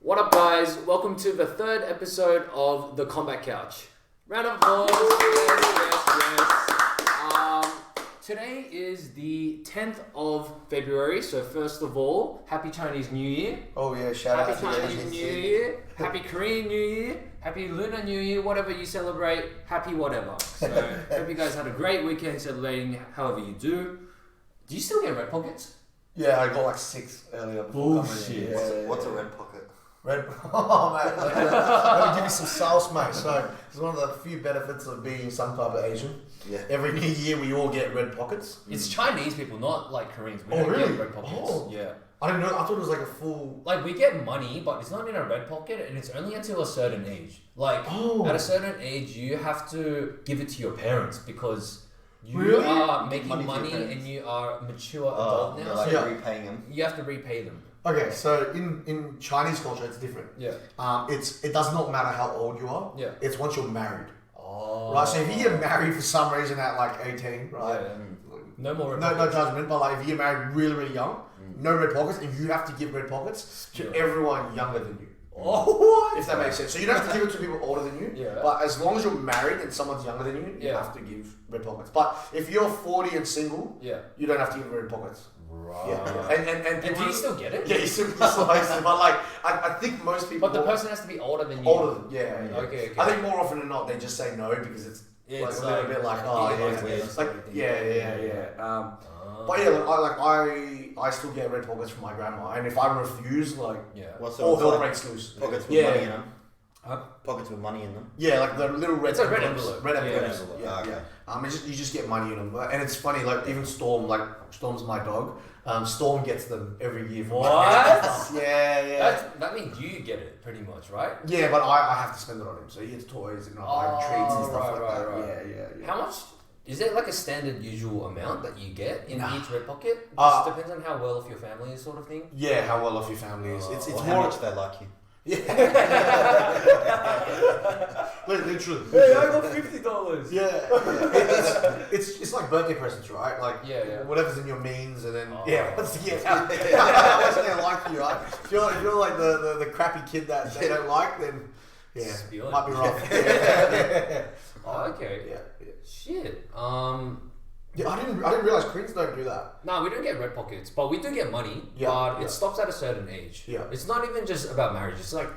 What up, guys? Welcome to the third episode of The Combat Couch. Round of applause. Yes. Today is the 10th of February, so first of all, Happy Chinese New Year. Oh yeah, shout out to Happy Chinese New Year. Happy Korean New Year. Happy Lunar New Year. Whatever you celebrate, happy whatever. So, hope you guys had a great weekend celebrating however you do. Do you still get red pockets? Yeah, I got like 6 earlier. Bullshit. What's a red pocket? Oh man, let me give you some sauce, mate. So it's one of the few benefits of being some type of Asian. Yeah. Every New Year we all get red pockets. It's Chinese people, not like Koreans. We Oh, don't really? get red pockets. Oh. Yeah. I didn't know. I thought it was like a full. Like, we get money, but it's not in a red pocket, and it's only until a certain age. Like, at a certain age, you have to give it to your parents because you Really? are making Money to your money parents. and you are a mature adult now. Like So repaying them. you have to repay them. Okay, so in Chinese culture it's different. Yeah. It does not matter how old you are. Yeah. It's once you're married. Oh. Right. So if you get married for some reason at like 18, right? Yeah. No more red No pockets. judgment, but like if you get married really young, no red pockets, and you have to give red pockets to everyone younger than you. Oh, what? If that makes sense. So you don't have to give it to people older than you. Yeah. But as long as you're married and someone's younger than you, you Yeah. have to give red pockets. But if you're 40 and single, Yeah. you don't have to give red pockets. Right. Yeah. And And people, do you still get it? yeah, you still supposed to. But like, I think most people. But the person has to be older than you. older than yeah. Okay. I think more often than not they just say no because it's It's like a little bit like oh yeah, yeah, it's weird. it's like yeah. But yeah, I still get red pockets from my grandma, and if I refuse, like Yeah. What's all hell like breaks loose. pockets with Yeah. money in them? Huh? Pockets with money in them? Yeah, like the little red It's a red envelopes. envelope. Red Yeah, envelopes. envelope. Yeah, Ah, okay. you just get money in them, and it's funny. Like even Storm's my dog. Storm gets them every year. From my What? parents. Yeah. That means you get it pretty much, right? Yeah, but I have to spend it on him. So he gets toys and I buy him treats and stuff right, like that. right. Yeah. How much? Is there like a standard usual amount that you get in Nah. each red pocket? Uh, Just depends on how well off your family is, sort of thing. Yeah, how well off your family is. It's Or more how much they like you? literally. got $50. Yeah, it's like birthday presents, right? Like Yeah. whatever's in your means, and then Oh. how much they like you, right? If you're like the crappy kid that they don't like, then Spill it. might be rough. Oh, okay. Yeah. Shit. Yeah, I didn't realize Koreans don't do that. No, we don't get red pockets, but we do get money. Yeah, But yeah. it stops at a certain age. Yeah. It's not even just about marriage. It's like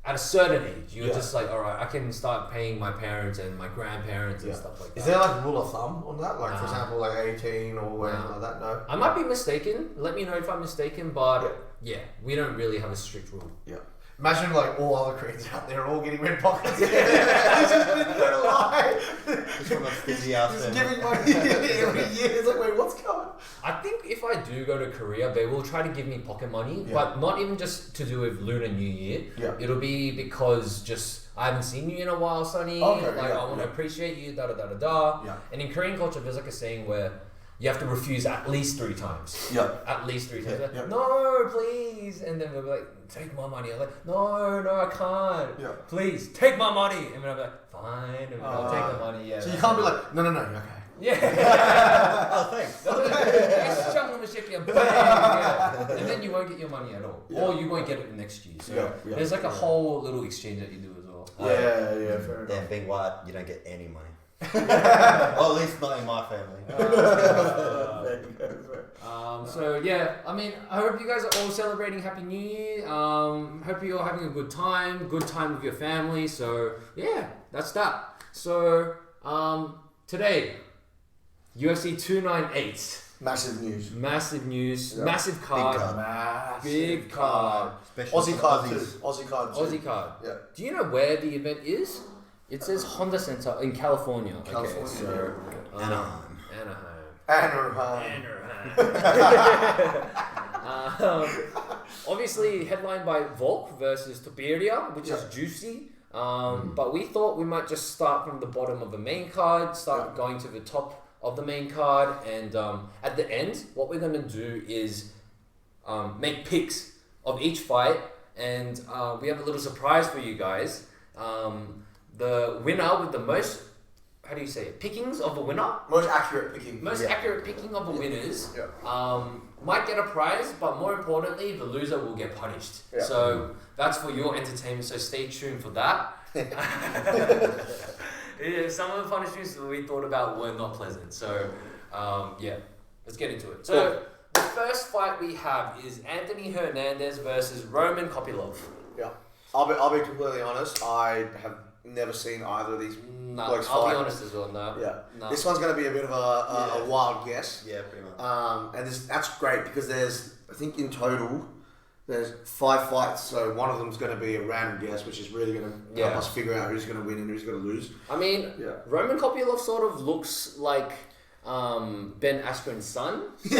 at a certain age, you're Yeah. just like, all right, I can start paying my parents and my grandparents and Yeah. stuff like that. Is there like a rule of thumb on that? Like for Nah. example, like 18 or anything Nah. like that? No. I might be mistaken. Let me know if I'm mistaken, but yeah, we don't really have a strict rule. Yeah. Imagine like all other Koreans out there all getting red pockets. It's just been a lie. Just from a stingy ass Just family. giving money every year. It's like, wait, what's going? I think if I do go to Korea, they will try to give me pocket money, Yeah. but not even just to do with Lunar New Year. Yeah. It'll be because just I haven't seen you in a while, Sonny. Okay, like yeah, I want to yeah. appreciate you, da da da da da. Yeah. And in Korean culture, there's like a saying where you have to refuse at least 3 times. Yeah. At least 3 times. Yeah, Like, yeah. no, please. And then they'll be like, take my money. I'm like, no, I can't. Yeah. Please, take my money. And then I'm like, fine. And then I'll take the money. Yeah. So you can't be like, no, okay. Yeah. Oh, thanks. It's jungle shit, yeah, bang, yeah. And then you won't get your money at all, Yeah. or you won't get it next year. So Yeah. there's like a whole little exchange that you do as well. Yeah, fair enough. Damn, being white, you don't get any money. Well, at least not in my family. So yeah, I mean, I hope you guys are all celebrating Happy New Year. Hope you're having a good time with your family. So yeah, that's that. So today, UFC 298. Massive news. Massive news, Yeah. massive card, big card. Especially Aussie for card too. Aussies. Aussie card too. Aussie card. Yeah. Do you know where the event is? It says Honda Center in California. California. Okay, so Anaheim. Anaheim. Obviously headlined by Volk versus Topuria, which is juicy. But we thought we might just start from the bottom of the main card, start going to the top of the main card, and at the end, what we're gonna do is make picks of each fight, and we have a little surprise for you guys. The winner with the most how do you say it? Pickings of a winner. Most accurate picking. Most accurate picking of the winners. Yeah. Might get a prize, but more importantly, the loser will get punished. Yeah. So that's for your entertainment. So stay tuned for that. Yeah, some of the punishments that we thought about were not pleasant. So let's get into it. So the first fight we have is Anthony Hernandez versus Roman Kopylov. Yeah. I'll be completely honest. I have never seen either of these blokes fight. I'll be honest as well. No. Yeah. No. This one's going to be a bit of a wild guess. Yeah, pretty much. And that's great because there's, I think in total, there's 5 fights. So one of them's going to be a random guess, which is really going to help us figure out who's going to win and who's going to lose. I mean, Roman Kopylov sort of looks like Ben Askren's son. So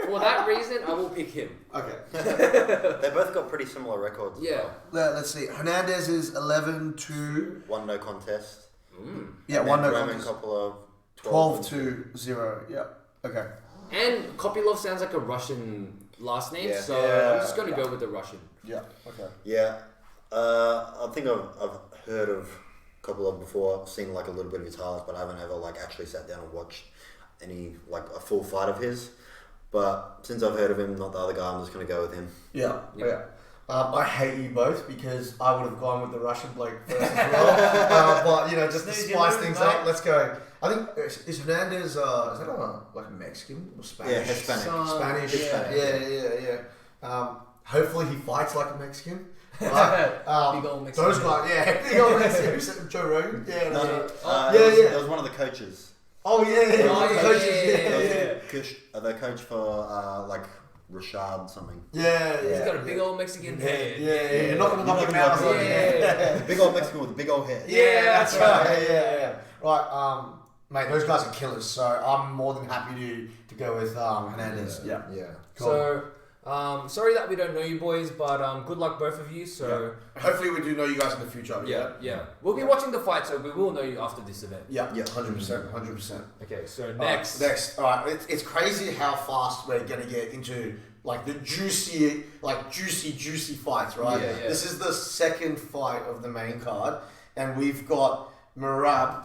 for that reason, I will pick him. Okay. They both got pretty similar records. Yeah. Let's see. Hernandez is 11-2. 1 no contest. Yeah, And 1 no Roman contest. Kopylov 12-0. Yeah. Okay. And Kopylov sounds like a Russian last name, Yeah. so I'm just going to go with the Russian. Yeah. Okay. Yeah. I think I've heard of Kopylov before, seen like a little bit of his highlights, but I haven't ever like actually sat down and watched any like a full fight of his. But since I've heard of him, not the other guy, I'm just going to go with him. Yeah. I hate you both because I would have gone with the Russian bloke first as well. But just to spice things up, let's go. I think is Hernandez. Is that like a Mexican or Spanish? Yeah, Hispanic. Spanish. Yeah. Hopefully he fights like a Mexican. Right? Big old Mexican. Those guys, big old Mexican. Joe Rogan. Yeah. It was one of the coaches. Oh yeah. The coach for like Rashad something. Yeah. He's got a big old Mexican head. Yeah. You're not gonna knock him out. The big old Mexican with the big old head. Yeah, that's right. Yeah. Right. Mate, those guys are killers. So I'm more than happy to go with Hernandez. Yeah. Cool. So. Sorry that we don't know you boys, but good luck both of you. So hopefully we do know you guys in the future. Yeah. We'll be watching the fight, so we will know you after this event. Yeah, 100%. Okay, so next. All right, it's crazy how fast we're gonna get into like the juicy fights, right? Yeah. This is the second fight of the main card, and we've got Merab.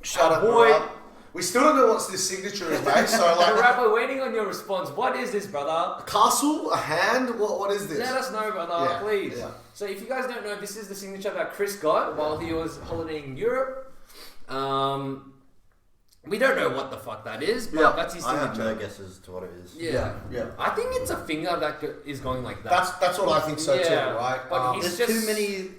Shut up, boy. Merab. We still don't know what this signature is, mate. So like, Merab, we're waiting on your response. What is this, brother? a castle, a hand. What is this? Let us know, brother, please. Yeah. So if you guys don't know, this is the signature that Chris got while he was holidaying in Europe. We don't know what the fuck that is, but that's his I have signature. no guesses to what it is. Yeah. I think it's a finger that is going like that. That's what I think so too, right? But he's There's just too many.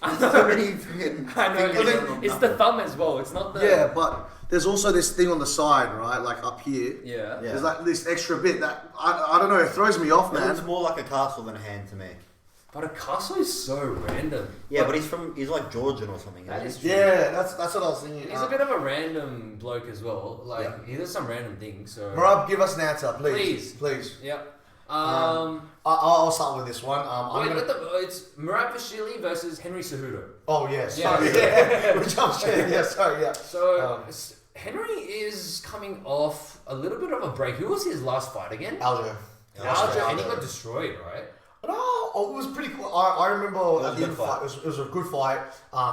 I There's know. too many freaking. I know. fingers. It's the thumb as well. It's not the. Yeah, but there's also this thing on the side, right? Like up here. Yeah. There's like this extra bit that I don't know. It throws me off, It man. looks more like a castle than a hand to me. But a castle is so random. Yeah, but he's like Georgian or something. That isn't is he? true. Yeah, that's what I was thinking. He's a bit of a random bloke as well. Like he does some random things. So. Merab, give us an answer, please. Yep. I'll start with this one. It's Dvalishvili versus Henry Cejudo. Oh yes. Yeah. Sorry. Yeah. We jumped straight. Yeah. Sorry. Yeah. So Henry is coming off a little bit of a break. Who was his last fight again? Aljo. Aljo, and he got destroyed, right? No, it was pretty cool. I remember at the end of the fight, it was a good fight.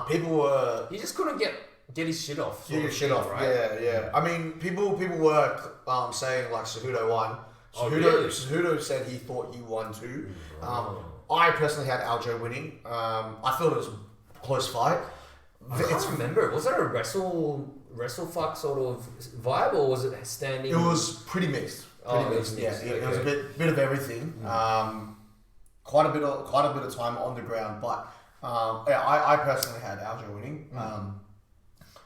People were... He just couldn't get his shit off. Get your shit off, right? Yeah. I mean, people were saying like Cejudo won. Cejudo said he thought he won too. I personally had Aljo winning. I thought it was a close fight. I can't remember. Was that a wrestle fuck sort of vibe, or was it standing? It was pretty mixed. It was a bit of everything. Quite a bit of time on the ground, but I personally had Aljo winning.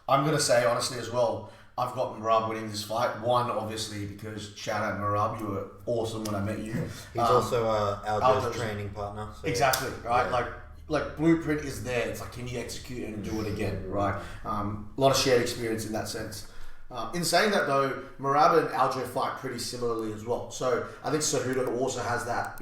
I'm gonna say honestly as well, I've got Merab winning this fight. One, obviously, because shout out Merab, you were awesome when I met you. He's also Aljo's training partner. So Exactly, right? Yeah. Like blueprint is there. It's like, can you execute and do it again, right? A lot of shared experience in that sense. In saying that though, Merab and Aljo fight pretty similarly as well. So I think Cejudo also has that,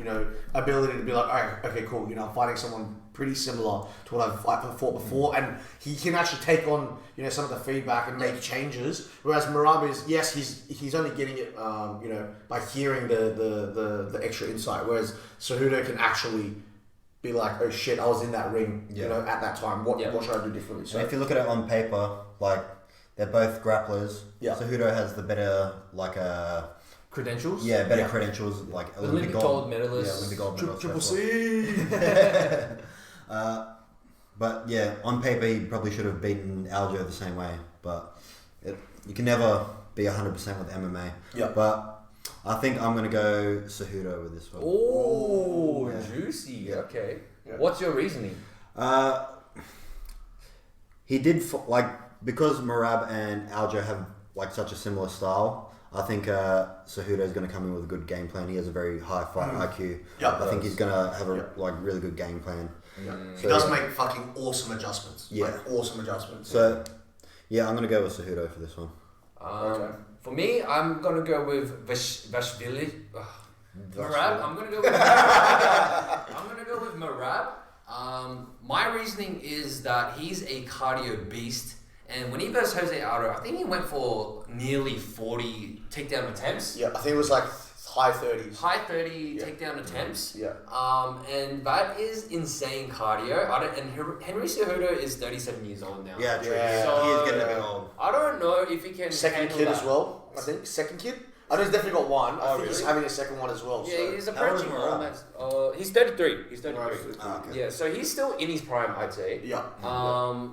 ability to be like, oh, okay, cool. I'm fighting someone pretty similar to what I've fought before, and he can actually take on, some of the feedback and make changes. Whereas Merab is, yes, he's only getting it, by hearing the extra insight. Whereas Cejudo can actually be like, oh shit, I was in that ring, at that time. What should I do differently? So if you look at it on paper, like, They're both grapplers. Yeah. Cejudo has the better Credentials? better credentials, like Olympic gold medalist. Yeah, Olympic gold medalist. Triple C. But yeah, on paper he probably should have beaten Aljo the same way, but you can never be 100% with MMA. Yeah. But I think I'm gonna go Cejudo with this one. Oh, Yeah. juicy. Yeah. Okay. Yeah. What's your reasoning? He did because Merab and Aljo have like such a similar style. I think Cejudo is going to come in with a good game plan. He has a very high fight IQ. Yeah, I think he's going to have a really good game plan. Yeah. So, He does make fucking awesome adjustments. Yeah. Like, awesome adjustments. So, yeah, I'm going to go with Cejudo for this one. Okay. For me, I'm gonna go with Dvalishvili. Merab. I'm gonna go with Merab. My reasoning is that he's a cardio beast, and when he versus Jose Aldo, I think he went for nearly 40 takedown attempts. Yeah, I think it was like high 30s. High 30 takedown attempts. Yeah. And that is insane cardio. Henry Cejudo is 37 years old now. Yeah, true. Yeah. So, He is getting a bit old. I don't know if he can Second handle kid that. as well, I think. Second kid? I know he's definitely got one. I think he's really? having a second one as well. Yeah, so. he's How approaching old is Merab? almost. He's 33. He's 33. Okay. Yeah, so he's still in his prime, I'd say. Yeah.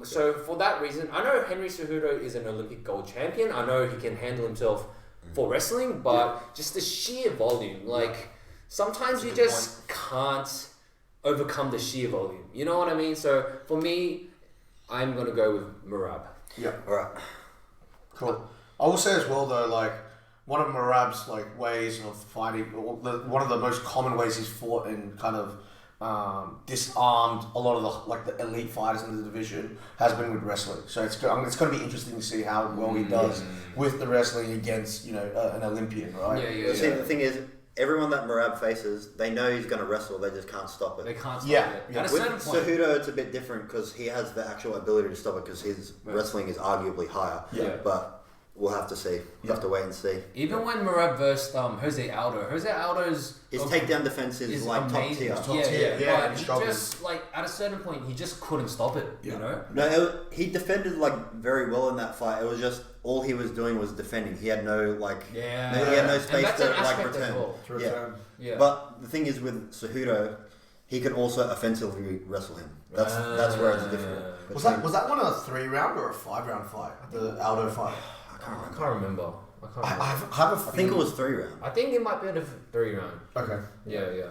So for that reason, I know Henry Cejudo is an Olympic gold champion. I know he can handle himself for wrestling, but just the sheer volume, like sometimes you just can't overcome the sheer volume. You know what I mean? So for me, I'm gonna go with Merab. Yeah. Alright. Cool. I will say as well though, like one of Merab's like ways of fighting, one of the most common ways he's fought and kind of disarmed a lot of the elite fighters in the division has been with wrestling. So it's going to be interesting to see how well he does with the wrestling against an Olympian, right? Yeah. See, the thing is, everyone that Merab faces, they know he's going to wrestle, they just can't stop They it. can't stop Yeah, it. yeah. At a With certain point, Cejudo, it's a bit different because he has the actual ability to stop it because his wrestling is arguably higher. Yeah. But we'll have to see. We'll have to wait and see. even when Merab versed Jose Aldo's His takedown defense is like top amazing. tier. Top tier, yeah, but he's he strong. just like at a certain point he just couldn't stop it. Yeah. You know. No, he defended like very well in that fight. It was just all he was doing was defending. He had no he had no And space that's to an like aspect as return. well. Yeah. Yeah. But the thing is with Cejudo, he can also offensively wrestle him. That's where it's different. Was that one a 3-round or a 5-round fight? The Aldo fight. I can't remember. I have a I think it was 3 rounds. I think it might be a 3-round. Okay. Yeah.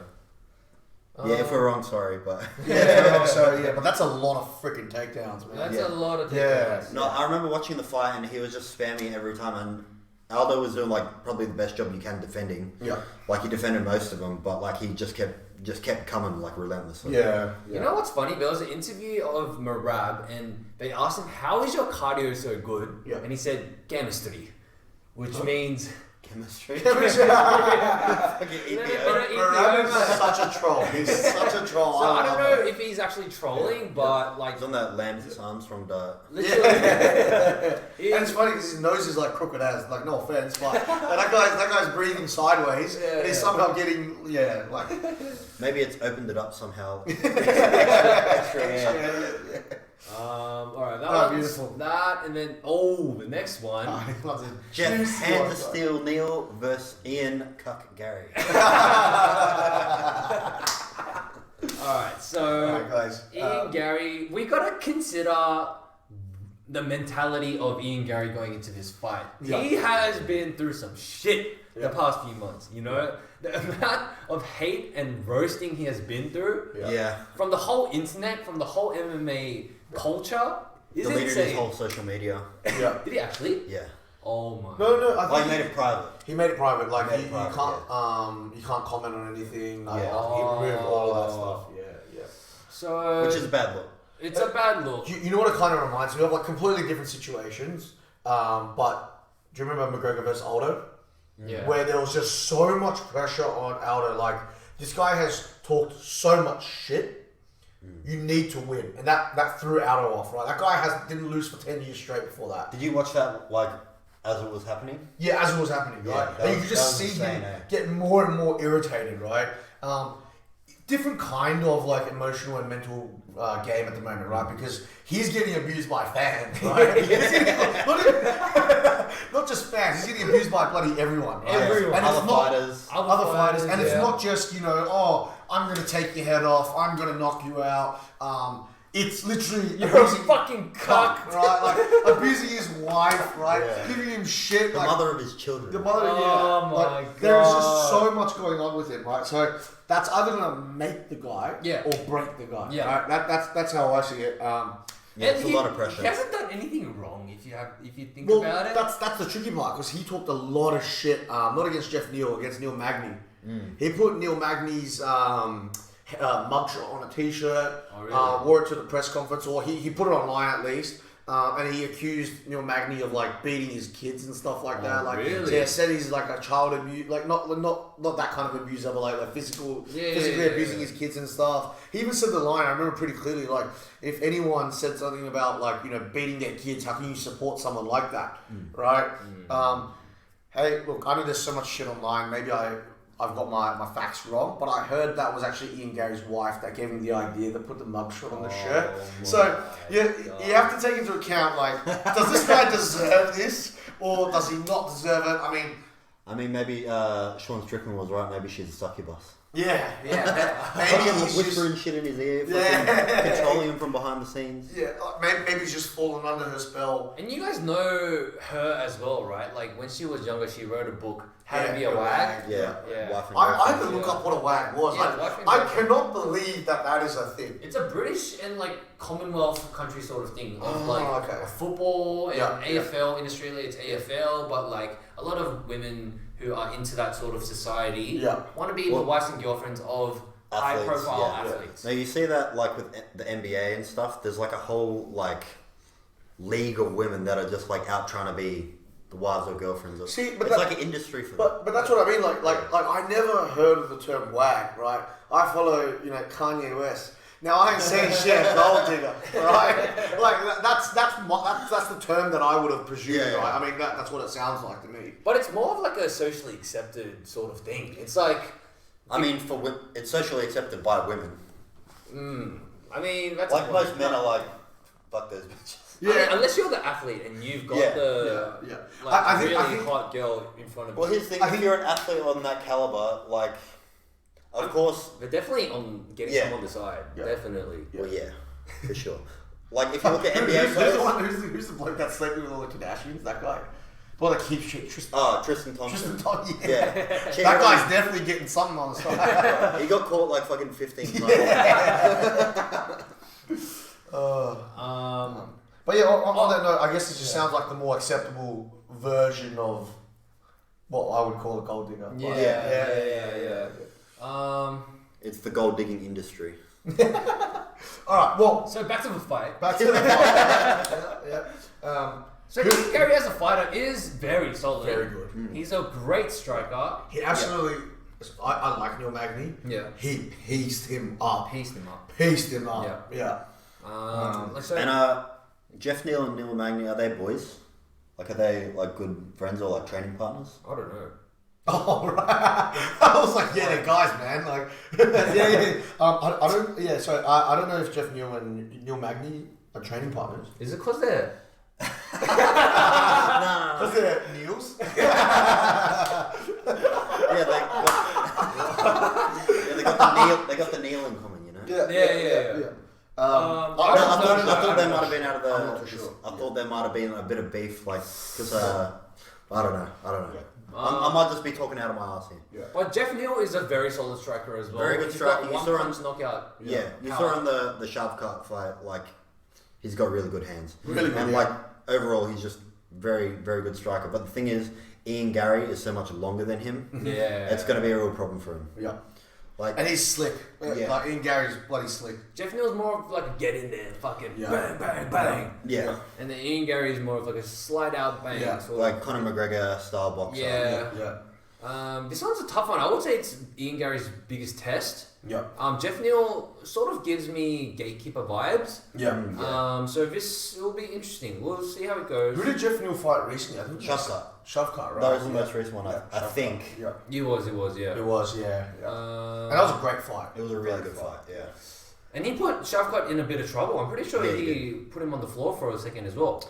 Yeah, if we're wrong, sorry, but but that's a lot of freaking takedowns, man. That's Yeah. a lot of Yeah. takedowns. no, I remember watching the fight and he was just spamming every time, and Aldo was doing like probably the best job you can defending. Yeah. Like he defended most of them, but like he just kept coming like relentlessly. Yeah. You know what's funny? There was an interview of Merab and they asked him, "How is your cardio so good?" Yeah. And he said, "Chemistry," which means Chemistry. Merab is So such a troll. He's such a troll. I don't know if he's actually trolling, but like He's on that Lamb's Armstrong diet. literally, And it's funny because his nose is like crooked as, like, no offense, but that guy's breathing sideways Yeah, and he's yeah. somehow getting, like... Maybe it's opened it up somehow. all right, that Oh, one's beautiful. that, and then the next one. Geoff Juicy Hand one, to Steel Neal versus Ian Cuck Garry. All right, so Alright, guys. Ian Garry, we gotta consider the mentality of Ian Garry going into this fight. Yeah. He has been through some shit Yeah. the past few months. You know, the amount of hate and roasting he has been through Yeah. from the whole internet, from the whole MMA culture, is Deleted insane. his whole social media. Yeah. Did he actually? Yeah. Oh my. No, I Like think made it private. he made it private. Like, Made it you private, can't comment on anything. Like, Yeah. he removed all of that stuff. Yeah. So Which is a bad look. it's a bad look. You know what it kind of reminds me of? Like, completely different situations. But do you remember McGregor versus Aldo? Yeah. Where there was just so much pressure on Aldo. Like, this guy has talked so much shit. You need to win, and that threw Aldo off, right? That guy didn't lose for 10 years straight before that. Did you watch that like as it was happening? Yeah, as it was happening, Yeah, right? that And you was- could just that was see insane, him eh? get more and more irritated, right? Different kind of like emotional and mental game at the moment, right? Because he's getting abused by fans, right? He's getting, not just fans, he's getting abused by bloody everyone, right? Everyone. And Other it's not, fighters. other fighters, and it's yeah. not just, you know, oh, I'm going to take your head off, I'm going to knock you out. It's literally You're a abusing fucking cuck. right? Like abusing his wife, right? Yeah. Giving him shit. The like, mother of his children. the mother, Oh yeah. my Like, there is just God. so much going on with him, right? So that's either gonna make the guy, Yeah. or break the guy. Yeah. Right? That's how I see it. Yeah, And it's a lot of pressure. He hasn't done anything wrong if you think Well, about it. that's the tricky part because he talked a lot of shit. Not against Jeff Neal, against Neal Magny. He put Neal Magny's mugshot on a t-shirt, Oh, really? wore it to the press conference, or he put it online at least. And he accused Neal Magny of like beating his kids and stuff like that. Like, really? yeah, said he's like a child abuse, like not that kind of abuser, but like physically Yeah. abusing his kids and stuff. He even said the line, I remember pretty clearly, like if anyone said something about like, you know, beating their kids, how can you support someone like that, right? Hey, look, I know there's so much shit online. Maybe I've got my facts wrong, but I heard that was actually Ian Garry's wife that gave him the idea that put the mugshot on the shirt. So you have to take into account, like, does this guy deserve this or does he not deserve it? I mean, maybe Sean Strickland was right. Maybe she's a succubus. Yeah. Maybe Fucking he's whispering just, shit in his ear, Yeah. controlling him from behind the scenes. yeah, maybe he's just fallen under her spell. And you guys know her as well, right? Like when she was younger, she wrote a book, How to Yeah, Be a Wag. Yeah, Yeah. wife and I had girlfriend. to look up what a wag was. Yeah, wife and I girlfriend. cannot believe that is a thing. It's a British and like Commonwealth country sort of thing of Oh, like okay. football and Yeah, AFL. In Australia, it's AFL, but like a lot of women who are into that sort of society Yeah. want to be Well, the wives and girlfriends of athletes, high-profile yeah. athletes. Now you see that like with the NBA and stuff. There's like a whole like league of women that are just like out trying to be the wives or girlfriends. Of, See, but it's that- like an industry for them. But that's what I mean. Like I never heard of the term wag. Right? I follow Kanye West. Now I ain't saying shit, gold digger, right? Like that's the term that I would have presumed. Yeah, yeah. Right? I mean that's what it sounds like to me. But it's more of like a socially accepted sort of thing. It's like, I mean, it's socially accepted by women. I mean, that's Like most men are like, fuck those bitches. I mean, unless you're the athlete and you've got Yeah. Yeah. like I think- really I think- hot girl in front of Well, you. here's the thing: I if think- you're an athlete on that caliber, like, of course, They're definitely on getting Yeah. someone to side. Yeah. Definitely. well, yeah, for sure. Like, if you look at Who's NBA the players, one? Who's the bloke that's sleeping with all the Kardashians? That guy. Well, that keeps shit. Tristan Tristan Thompson. Thompson. Yeah. Yeah, That guy's definitely getting something on the side. He got caught like fucking 15 times. But yeah, on that note, I guess it just sounds like the more acceptable version of what I would call a gold digger. Yeah. It's the gold digging industry. All right. Well, So back to the fight. back to the yeah. So Garry as a fighter is very solid. Very good. He's a great striker. He absolutely. I like Neal Magny. Yeah. He pieced him up. Pieced him up. Pieced him up. Yeah. So And Jeff Neal and Neal Magny, are they boys? Like, are they like good friends or like training partners? I don't know. Oh right. I was like, yeah, they're guys, man. Like, yeah. I don't. Yeah. So I don't know if Jeff Neal and Neal Magny are training partners. Is it because they're Because they're Neals. They got the Neal in common, you know. Yeah. I thought they might have been out of the. I'm not too sure. I thought there might have been a bit of beef, like, because I don't know. I might just be talking out of my ass here. But Jeff Neal is a very solid striker as well. Very good He's striker. got You one saw punch knockout. Yeah, you power. saw in the sharp cut fight, like, he's got really good hands. Really good, and yeah. like overall, he's just very, very good striker. But the thing is, Ian Garry is so much longer than him. Yeah. It's going to be a real problem for him. Yeah. Like, And he's slick. Yeah. Like Ian Garry's bloody slick. Jeff Neal's more of like a get in there, fucking Yeah. bang, bang, bang. yeah, And then Ian Garry is more of like a slide out bang. Yeah. Sort like of. Conor McGregor style boxer. Yeah. Yeah. This one's a tough one. I would say it's Ian Garry's biggest test. Yeah. Jeff Neal sort of gives me gatekeeper vibes. Yeah. So this will be interesting. We'll see how it goes. Who did Jeff Neal fight recently? I think Shavkat. Shavkat, right? That was the most recent one, I Shavkat. think. Yeah. It was, yeah. It was, yeah. And that was a great fight. It was a really good fight, yeah. And he put Shavkat in a bit of trouble. I'm pretty sure Yeah, he put him on the floor for a second as well.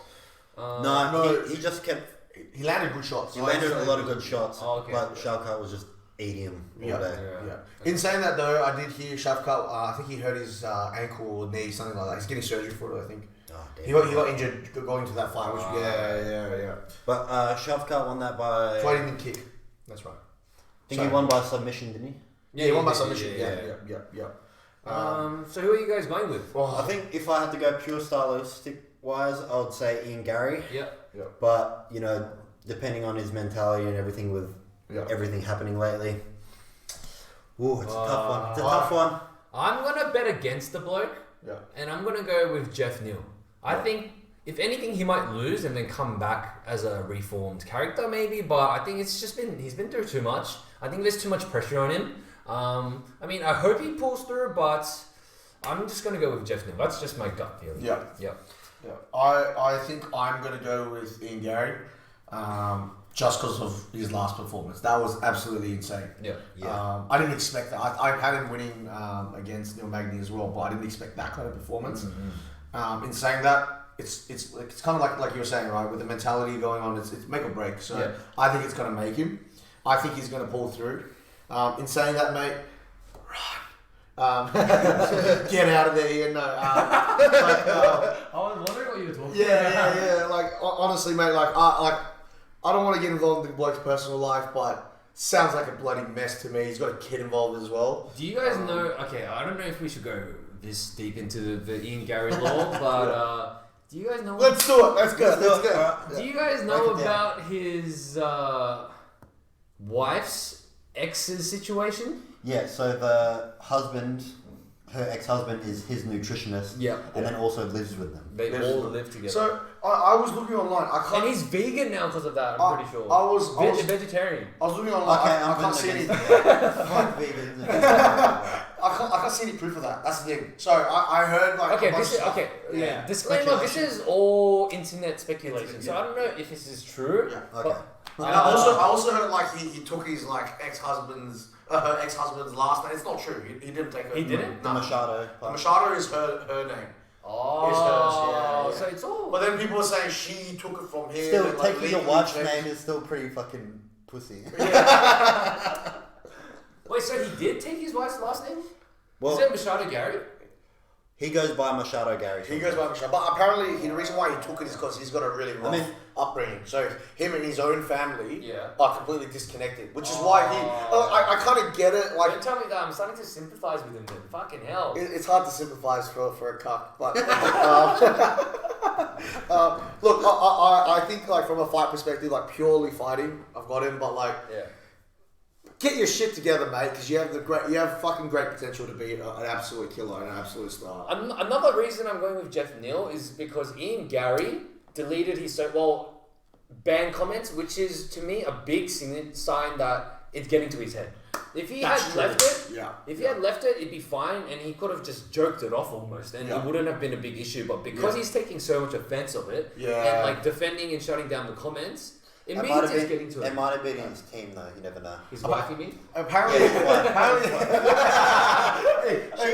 He just kept. He landed good shots. He landed a lot of good shots, okay. but Shavkat was just eating him all day. Yeah. In saying that though, I did hear Shavkat. I think he hurt his ankle or knee, something like that. He's getting surgery for it. I think. Oh, damn. He got injured going to that fight. Which yeah. But Shavkat won that by. Fighting kick. That's right. I think he won by submission, didn't he? Yeah, he won by submission. Yeah. So who are you guys going with? Well, I think if I had to go pure stylistic wise, I would say Ian Garry. Yeah. But depending on his mentality and everything with everything happening lately, ooh, it's a tough one. It's a tough one. I'm gonna bet against the bloke. Yeah. And I'm gonna go with Geoff Neal. I think if anything, he might lose and then come back as a reformed character, maybe. But I think it's just he's been through too much. I think there's too much pressure on him. I mean, I hope he pulls through, but I'm just gonna go with Geoff Neal. That's just my gut feeling. Yeah. I think I'm gonna go with Ian Garry, just because of his last performance. That was absolutely insane. Yeah. I didn't expect that. I had him winning against Neil Magny as well, but I didn't expect that kind of performance. In saying that, it's kind of like you were saying, right? With the mentality going on, it's make or break. So I think it's gonna make him. I think he's gonna pull through. In saying that, mate, get out of there, Ian. No. I was wondering what you were talking about. Yeah. Like honestly, mate. I don't want to get involved in the bloke's personal life, but sounds like a bloody mess to me. He's got a kid involved as well. Do you guys know? Okay, I don't know if we should go this deep into the Ian Garry lore, but do you guys know? Let's do it. Let's go. Do you guys know about his wife's ex's situation? Yeah, so the husband, her ex-husband is his nutritionist. And then also lives with them. They all live together. So I was looking online. And he's vegan now because of that, I'm pretty sure. I was vegetarian. I was looking online. Okay, I can't see any. Fuck vegans. I can't see any proof of that. That's the thing. So I heard like. Disclaimer: this is all internet speculation. So I don't know if this is true. Yeah. Okay. I also heard like he took his like ex-husband's her ex-husband's last name. It's not true. He didn't take her. He didn't? No. Machado. Machado is her name. Oh, it's hers. Yeah. So it's all. But then people were saying she took it from him. Still, and, taking your wife's name is still pretty fucking pussy. Wait, so he did take his wife's last name? Well, is that Machado Garry? He goes by Machado Garry. He goes by Machado. But apparently, the reason why he took it is because he's got a really rough upbringing. So him and his own family are completely disconnected, which is why he. I kind of get it. Like, don't tell me that. I'm starting to sympathise with him. Then fucking hell. It's hard to sympathise for a cuck, but look, I think like from a fight perspective, like purely fighting, I've got him. But like, get your shit together, mate, because you have fucking great potential to be an absolute killer and an absolute star. Another reason I'm going with Geoff Neal is because Ian Garry deleted his banned comments, which is to me a big sign that it's getting to his head. If he had left it, it'd be fine, and he could have just joked it off almost, and it wouldn't have been a big issue. But because he's taking so much offense of it, and like defending and shutting down the comments. It means it's getting to it. It might have been his team though, you never know. His wife, you mean? Apparently, she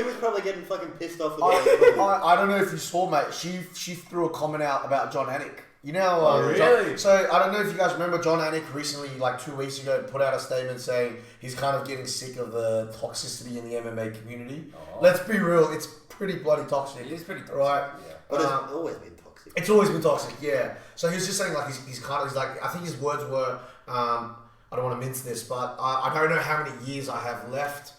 was probably getting fucking pissed off. I don't know if you saw, mate. She threw a comment out about John Anik. You know, really? So I don't know if you guys remember John Anik recently, like 2 weeks ago, put out a statement saying he's kind of getting sick of the toxicity in the MMA community. Let's be real, it's pretty bloody toxic. It is pretty toxic, right? Yeah. But it's always been toxic. It's always been toxic, yeah. So he was just saying like he's like, I think his words were, I don't want to mince this, but I don't know how many years I have left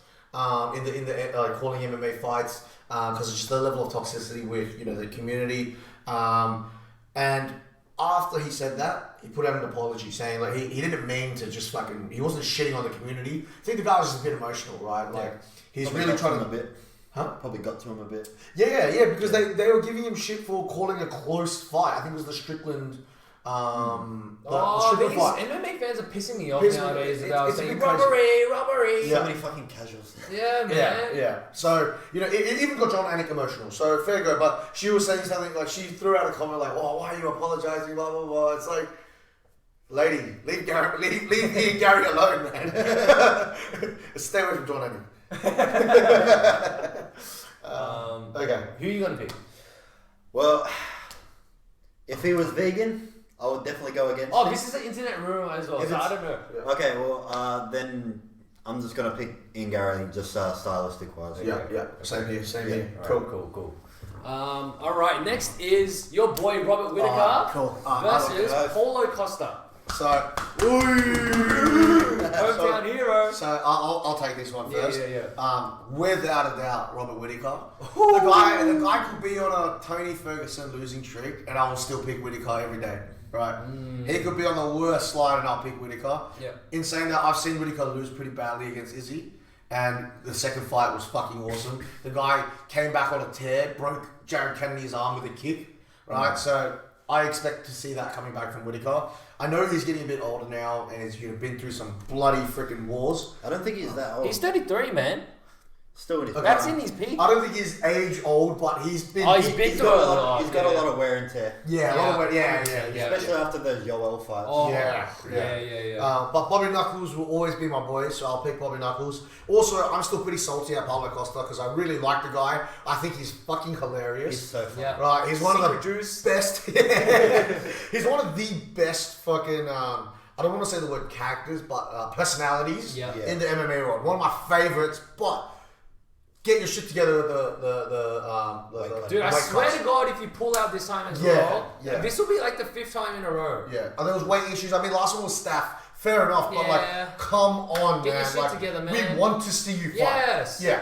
in the calling MMA fights because it's just the level of toxicity with the community. And after he said that, he put out an apology saying like he didn't mean to just fucking, he wasn't shitting on the community. I think the guy was just a bit emotional, right? Like he's probably really trying to a bit. Probably got to him a bit. Yeah, because they were giving him shit for calling a close fight. I think it was the Strickland. Strickland fight. MMA fans are pissing me off nowadays about saying robbery. So many fucking casuals. Yeah, man. Yeah. So it even got John Anik emotional. So fair go, but she was saying something like she threw out a comment like, "Oh, why are you apologizing?" Blah blah blah. It's like, lady, leave Ian Garry alone, man. Stay away from John Anik. Okay. Who are you gonna pick? Well, if he was vegan, I would definitely go against Oh, him. this is an internet rumor as well, If so I it's- don't know. Yeah. Okay, well, then I'm just going to pick Ian Garry, just stylistic-wise. Yeah. Same here. Cool. All right, next is your boy Robert Whittaker Cool. versus Paulo Costa. So, Hometown hero. So I'll take this one first. Yeah. Without a doubt, Robert Whittaker. The guy could be on a Tony Ferguson losing streak, and I will still pick Whittaker every day. Right? He could be on the worst slide, and I'll pick Whittaker. Yeah. In saying that, I've seen Whittaker lose pretty badly against Izzy, and the second fight was fucking awesome. The guy came back on a tear, broke Jared Kennedy's arm with a kick. Right? So I expect to see that coming back from Whittaker. I know he's getting a bit older now, and he's been through some bloody freaking wars. I don't think he's that old. He's 33, man. Still in his Okay. That's in his peak. I don't think he's age old, but he's been. Oh, he's been He's through got a a lot. lot. He's got a lot of wear and tear, Yeah, a lot of weight. Yeah. especially after those Yoel fights. Oh, Yeah. But Bobby Knuckles will always be my boy, so I'll pick Bobby Knuckles. Also, I'm still pretty salty at Paulo Costa because I really like the guy. I think he's fucking hilarious. He's so fun. Yeah. Right, he's one of the Juice. best. He's one of the best fucking. I don't want to say the word characters, but personalities Yeah. in the MMA world. One of my favorites, but. Get your shit together with the Dude, I weight swear cuts. to God, if you pull out this time as Yeah, well, yeah. this will be like the 5th time in a row. Yeah, and there was weight issues. I mean, last one was staff. Fair enough, but Yeah. like, come on, Get your man. shit Like, together, man. we want to see you fight. Yes. Yeah,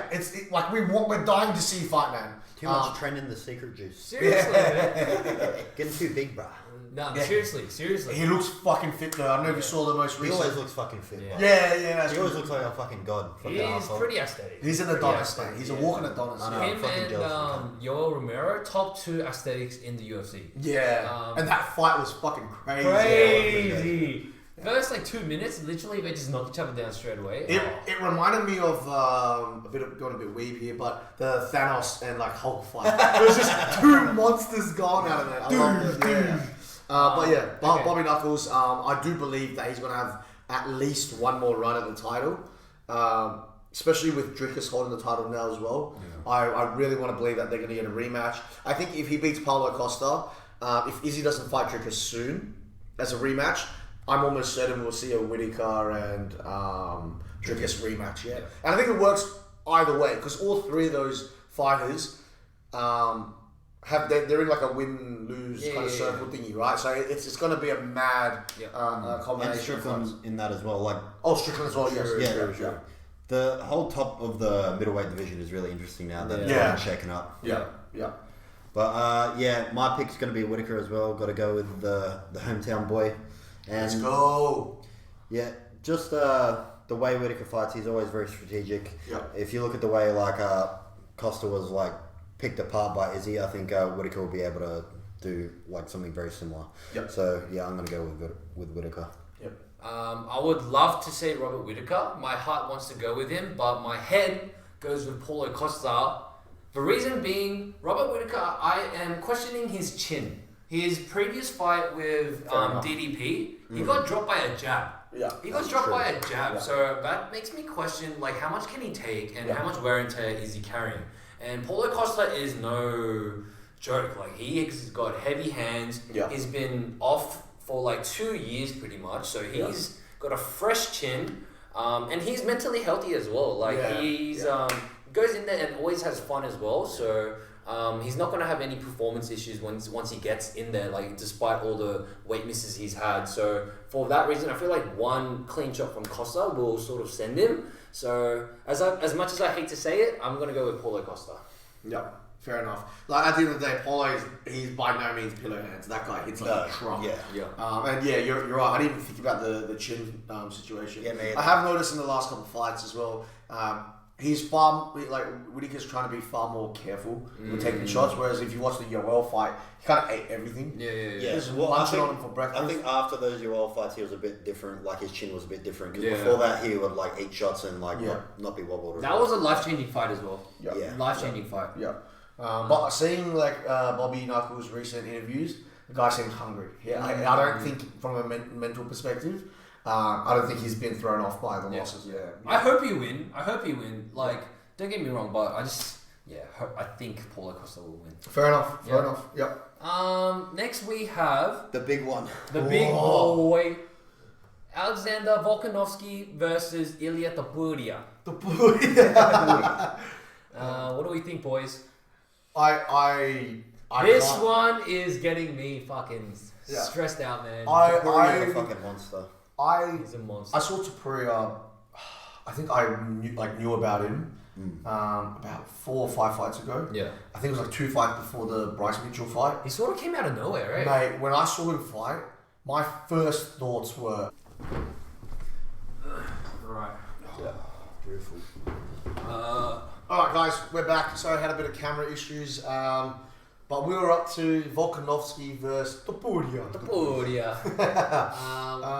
like we're dying to see you fight, man. Too much training the secret juice. Seriously, man. Getting too big, bruh. No, Yeah. seriously. He looks fucking fit though. I don't know if you saw the most He recent. always looks fucking fit. Yeah. bruh. Yeah, that's He true. always looks like a fucking god. Fucking He's asshole. pretty aesthetic. He's an Pretty Adonis, aesthetic, man. He's a yeah. walking Adonis. I know. man. Him fucking and jealous of Yoel Romero, top 2 aesthetics in the UFC. Yeah, and that fight was fucking crazy. Crazy. First like 2 minutes, literally they just knocked each other down straight away. It reminded me of going a bit weeb here, but the Thanos and like Hulk fight. It was just two monsters gone out of there. I love it. Yeah. But yeah, okay. Bobby Knuckles. I do believe that he's gonna have at least one more run at the title. Especially with Drickus holding the title now as well. Yeah. I really want to believe that they're going to get a rematch. I think if he beats Paulo Costa, if Izzy doesn't fight Drickus soon as a rematch, I'm almost certain we'll see a Whittaker and Drickus rematch. Yeah, and I think it works either way because all three of those fighters they're in like a win-lose kind of circle thingy, right? So it's going to be a mad And combination. Strickland's in that as well. Like, Strickland as well. Yes, yeah. The whole top of the middleweight division is really interesting now that it's Yeah. shaken up. Yeah. But my pick's going to be Whittaker as well. Got to go with the hometown boy. And Let's go. yeah, just the way Whittaker fights, he's always very strategic. Yeah. If you look at the way like Costa was like picked apart by Izzy, I think Whittaker will be able to do like something very similar. Yep. So yeah, I'm going to go with Whittaker. Yep. I would love to say Robert Whittaker. My heart wants to go with him, but my head goes with Paulo Costa. The reason being, Robert Whittaker, I am questioning his chin. His previous fight with DDP, he got dropped by a jab. Yeah, He got dropped by a jab, so that makes me question like how much can he take and how much wear and tear is he carrying. And Paulo Costa is no joke. Like he's got heavy hands. Yeah. He's been off for like 2 years pretty much, so he's got a fresh chin, and he's mentally healthy as well. Like he's goes in there and always has fun as well. So he's not gonna have any performance issues once he gets in there. Like despite all the weight misses he's had. So for that reason, I feel like one clean shot from Costa will sort of send him. So as much as I hate to say it, I'm gonna go with Paulo Costa. Yeah, fair enough. Like at the end of the day, Paulo he's by no means pillow hands. That guy hits like a truck. Yeah. And you're right. I didn't even think about the chin situation. Yeah, man. I have noticed in the last couple of fights as well. He's Whittaker's trying to be far more careful with taking shots. Whereas if you watch the Yoel fight, he kind of ate everything. Yeah, Just well, munching on him for breakfast. I think after those Yoel fights, he was a bit different. Like his chin was a bit different because Yeah. before that, he would like eat shots and like not be wobbled. That was a life-changing fight as well. Yeah. Life-changing fight. Yeah. But seeing like Bobby Knuckles' recent interviews, the guy seems hungry. Yeah, I don't think from a mental perspective, I don't think he's been thrown off by the losses. Yeah. I hope he win. Like, don't get me wrong, but I think Paulo Costa will win. Fair enough. Fair enough. Yep. Next we have The big one. the big boy, Alexander Volkanovski versus Ilia Topuria. Topuria. What do we think, boys? I This can't- one is getting me fucking stressed out, man. Topuria's a fucking monster. He's a monster. I saw Topuria. I think I knew about him about 4 or 5 fights ago. Yeah. I think it was like 2 fights before the Bryce Mitchell fight. He sort of came out of nowhere, right? Mate, when I saw him fight, my first thoughts were... Right. Yeah. Beautiful. Alright, guys, we're back. Sorry, I had a bit of camera issues. But we were up to Volkanovski versus Topuria. Topuria.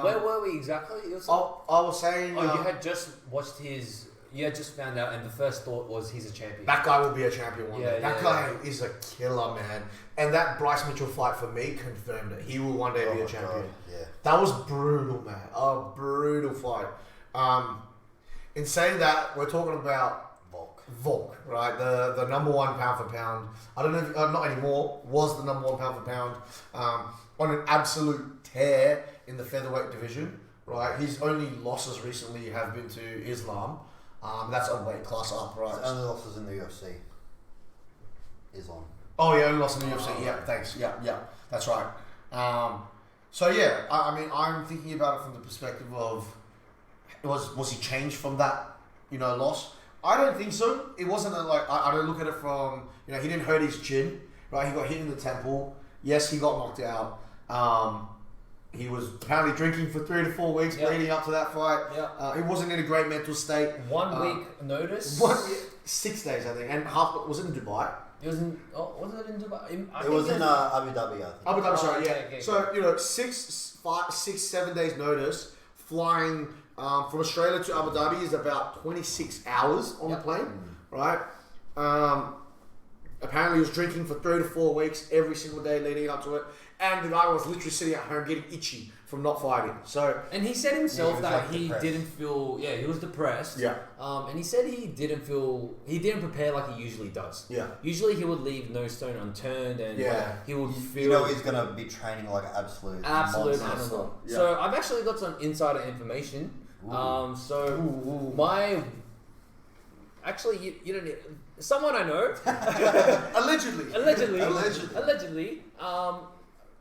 Where were we exactly? It was I was saying... you had just watched his... You had just found out and the first thought was he's a champion. That guy will be a champion one day. Yeah, That guy is a killer, man. And that Bryce Mitchell fight for me confirmed it. He will one day be a champion. God, yeah. That was brutal, man. A brutal fight. In saying that, we're talking about Volk, right? The number 1 pound for pound. I don't know if, not anymore, was the number 1 pound for pound. On an absolute tear in the featherweight division, right? His only losses recently have been to Islam. That's a weight class up, right? His only losses in the UFC. Islam. Oh, yeah, only lost in the UFC. Yeah, thanks. Yeah, that's right. So yeah, I mean, I'm thinking about it from the perspective of was he changed from that, loss? I don't think so. It wasn't I don't look at it from, he didn't hurt his chin, right? He got hit in the temple. Yes, he got knocked out. He was apparently drinking for 3 to 4 weeks leading up to that fight. He wasn't in a great mental state. 1 week notice. 6 days, I think, and half was it in Dubai. It was in. Oh, was it in Dubai? It was in Abu Dhabi, I think. Abu Dhabi, sorry, yeah. Okay. So 7 days notice, flying from Australia to Abu Dhabi is about 26 hours on the plane, right? Apparently, he was drinking for 3 to 4 weeks every single day leading up to it, and the guy was literally sitting at home getting itchy from not fighting. So, and he said himself that he depressed. didn't feel. Yeah, he was depressed. Yeah. And he said he didn't prepare like he usually does. Yeah. Usually he would leave no stone unturned, and he would feel. You know he's gonna be training like an absolute monster. animal. Yeah. So I've actually got some insider information. My. Actually, you don't need... Someone I know... Allegedly,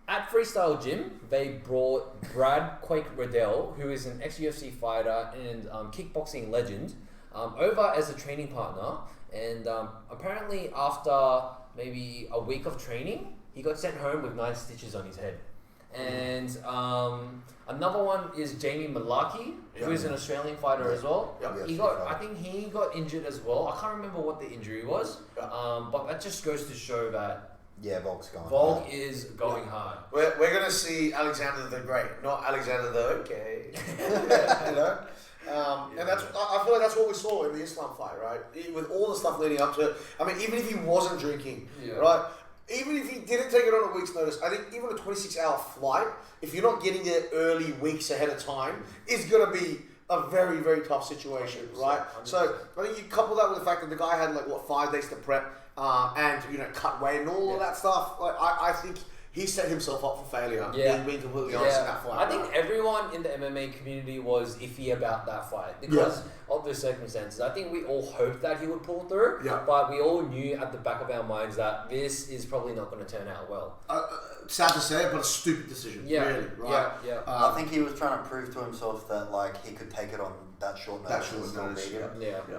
at Freestyle Gym, they brought Brad Quake Riddell, who is an ex-UFC fighter and kickboxing legend, over as a training partner. And apparently after maybe a week of training, he got sent home with 9 stitches on his head. And another one is Jamie Malaki, who is an Australian fighter as well. I think he got injured as well. I can't remember what the injury was, but that just goes to show that Volk's going. Volk is going hard. We're gonna see Alexander the Great, not Alexander the Okay. And that's I feel like that's what we saw in the Islam fight, right? With all the stuff leading up to it. I mean, even if he wasn't drinking, right? Even if he didn't take it on a week's notice, I think even a 26-hour flight, if you're not getting there early weeks ahead of time, is going to be a very, very tough situation, right? 100%. So I think you couple that with the fact that the guy had 5 days to prep and cut weight and all of that stuff. I think he set himself up for failure. Being completely honest in that fight. I think everyone in the MMA community was iffy about that fight because of the circumstances. I think we all hoped that he would pull through, but we all knew at the back of our minds that this is probably not going to turn out well. Sad to say it, but a stupid decision. Really, right? I think he was trying to prove to himself that he could take it on that short notice.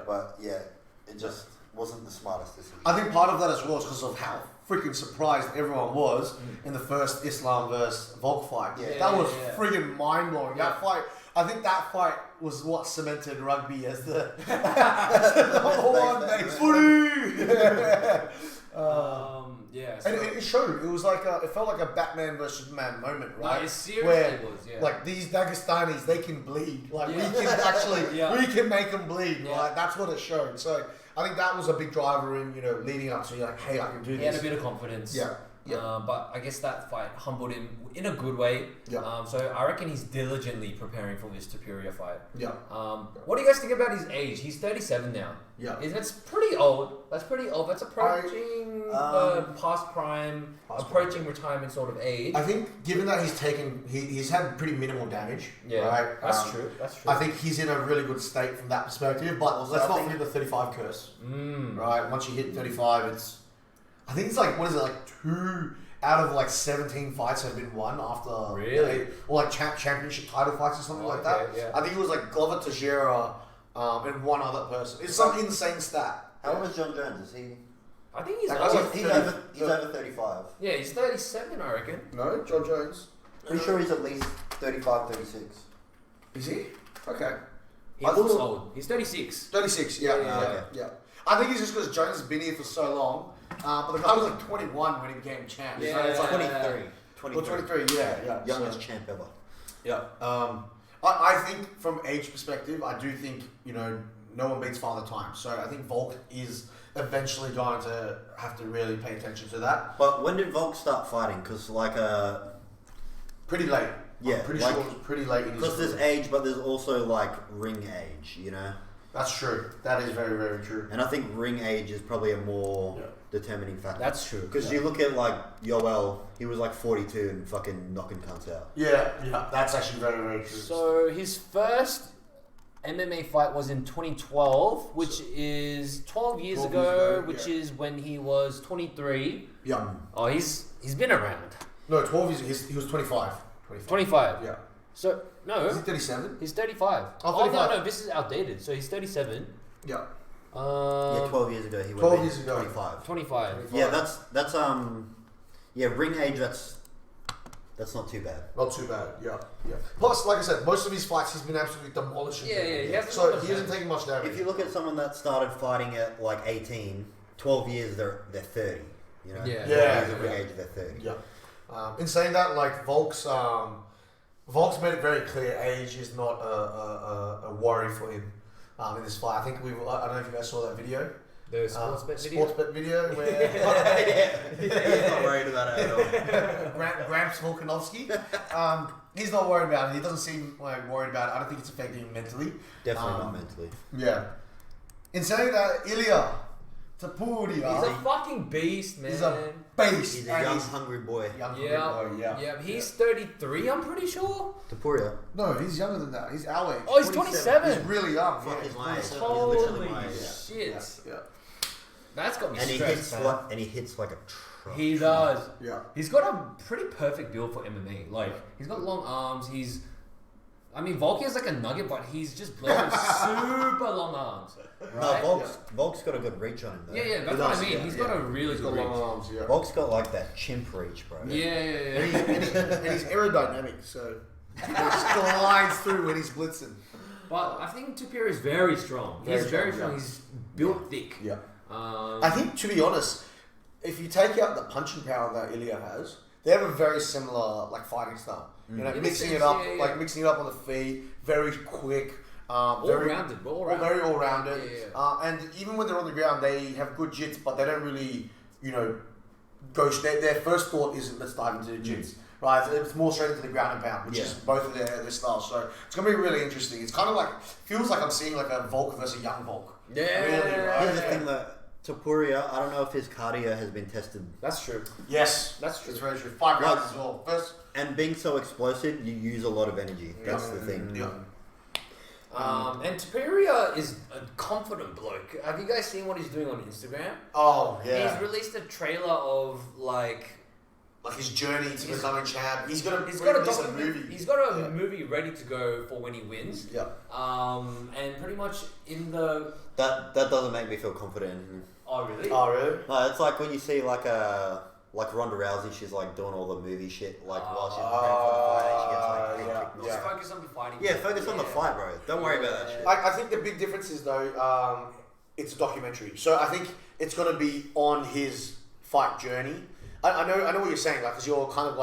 But it just wasn't the smartest decision. I think part of that as well is because of how freaking surprised everyone was in the first Islam versus Volk fight. That was freaking mind-blowing. That fight, I think that fight was what cemented rugby as the number one footy. And it showed. It was it felt like a Batman versus Superman moment, right? No, it seriously was. These Dagestanis, they can bleed. We can actually, we can make them bleed. Right? That's what it showed. So I think that was a big driver in leading up to hey, I can do this. He had a bit of confidence. But I guess that fight humbled him in a good way. So I reckon he's diligently preparing for this Topuria fight. What do you guys think about his age? He's 37 now. That's pretty old. That's approaching past prime, approaching retirement sort of age. I think given that he's had pretty minimal damage. Right? That's true. I think he's in a really good state from that perspective. But also, let's not forget the 35 curse. Right? Once you hit 35, I think it's like, what is it, like 2 out of like 17 fights have been won after... Really? Or like championship title fights or something like that. I think it was like Glover Teixeira and one other person. It's some insane stat. How old is John Jones? Is he... I think he's over 35. Yeah, he's 37, I reckon. No, John Jones. Pretty sure he's at least 35, 36. Is he? Okay. He looks old. He's 36. 36, yeah. I think it's just because Jones has been here for so long. But the guy was like 21 when he became champ. Yeah, so it's like 23. 23, yeah. Youngest champ ever. Yeah. I think from age perspective, I do think, no one beats Father Time. So I think Volk is eventually going to have to really pay attention to that. But when did Volk start fighting? Because pretty late. Yeah. I'm pretty sure it was pretty late in his Because there's age, but there's also ring age, That's true. That is very, very true. And I think ring age is probably a more determining factor. That's true. Because you look at Yoel, he was 42 and fucking knocking cunts out. Yeah. That's actually very, very true. So his first MMA fight was in 2012, which is 12 years ago, which is when he was 23. Yeah. Oh, he's been around. No, 12 years. He was 25. 25. Yeah. So no. Is he 37? He's 35. Oh, 35. No, this is outdated. So he's 37. Yeah. 12 years ago he was 12 years ago. 25. Yeah, that's ring age. That's not too bad. Not too bad. Yeah. Plus, like I said, most of his fights he's been absolutely demolishing. He hasn't taken much damage. If you look at someone that started fighting at 18, 12 years they're 30. Ring age they're 30. Yeah. In saying that, Volk's made it very clear age is not a worry for him in this fight. I think I don't know if you guys saw that video. The sports bet video where he's not worried about it at all. Gramps Volkanovski. He's not worried about it. He doesn't seem worried about it. I don't think it's affecting him mentally. Definitely not mentally. Yeah. In saying that, Ilia, Topuria. He's a fucking beast, man. He's a beast. He's a young, hungry boy. Yeah. He's 33, I'm pretty sure. Topuria. No, he's younger than that. He's our age. Oh, he's 27. He's really young. Fuck, he's my age. Holy shit. Yeah. That's got me and stressed, he hits like a truck. He does. Yeah. He's got a pretty perfect build for MMA. He's got long arms. Volky is like a nugget, but he's just blowing super long arms. Right? No, Volk's got a good reach on him though. Yeah, that's what I mean. He's got a really good reach. Long arms, yeah. Volk's got that chimp reach, bro. Yeah. And he's aerodynamic, so he glides through when he's blitzing. But I think Topuria is very strong. He's very strong. He's built thick. Yeah. I think, to be honest, if you take out the punching power that Ilia has, they have a very similar fighting style. Mixing it up on the feet, very quick, very all rounded. And even when they're on the ground, they have good jits, but they don't really, go. Their first thought isn't let's dive into the jits. Right, so it's more straight into the ground and pound, which is both of their styles. So it's gonna be really interesting. It's kind of feels like I'm seeing a Volk versus a young Volk. Yeah. Really, right? Here's the thing that Topuria, I don't know if his cardio has been tested. That's true. Yes, that's true. It's very true. 5 rounds as well. And being so explosive, you use a lot of energy. That's the thing. Yeah. And Topuria is a confident bloke. Have you guys seen what he's doing on Instagram? Oh, yeah. He's released a trailer of his journey to becoming champ. He's got a movie. He's got a movie ready to go for when he wins. Yeah. And pretty much in the that doesn't make me feel confident. Oh really? No, it's like when you see Ronda Rousey, she's doing all the movie shit while she's preparing for the fight. And she gets Just focus on the fighting. Yeah, focus on the fight, bro. Don't worry about that shit. I think the big difference is though, it's a documentary. So I think it's going to be on his fight journey. I know what you're saying, because you're kind of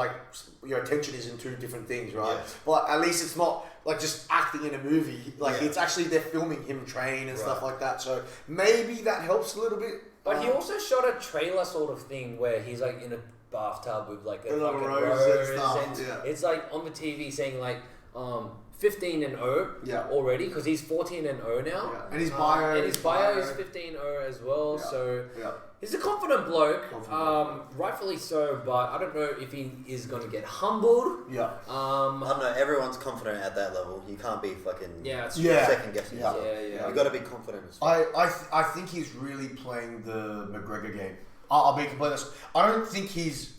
your attention is in 2 different things, right? Yeah. But at least it's not just acting in a movie. It's actually they're filming him train and stuff like that. So maybe that helps a little bit. But he also shot a trailer sort of thing where he's in bathtub with like a And fucking rose and stuff, and yeah. it's like on the TV saying like 15-0 Yeah. already because he's 14-0 now. Yeah. And his bio, is 15-0 as well. Yeah. So Yeah. he's a confident bloke, Confident. rightfully so. But I don't know if he is going to get humbled. Yeah. I don't know. Everyone's confident at that level. You can't be fucking It's Yeah. second guessing Yeah. yourself. You got to be confident as well. I think he's really playing the McGregor game. I'll be completely honest. I don't think he's,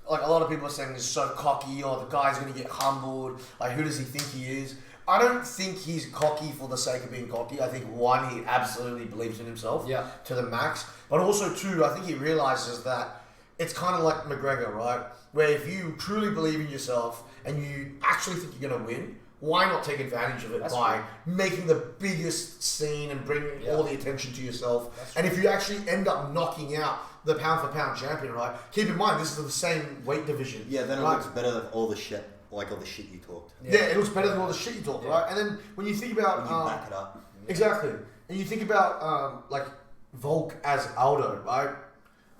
like a lot of people are saying he's so cocky or the guy's going to get humbled. Like, who does he think he is? I don't think he's cocky for the sake of being cocky. I think, one, he absolutely believes in himself to the max. But also, two, I think he realizes that it's kind of like McGregor, right? Where if you truly believe in yourself and you actually think you're going to win, why not take advantage of it by making the biggest scene and bringing all the attention to yourself? And if you actually end up knocking out the pound for pound champion, right? Keep in mind, this is the same weight division. Yeah, then it right? looks better than all the shit you talked. Yeah, it looks better than all the shit you talked, right? And then when you think about... When you back it up. Exactly. And you think about, like, Volk as Aldo, right?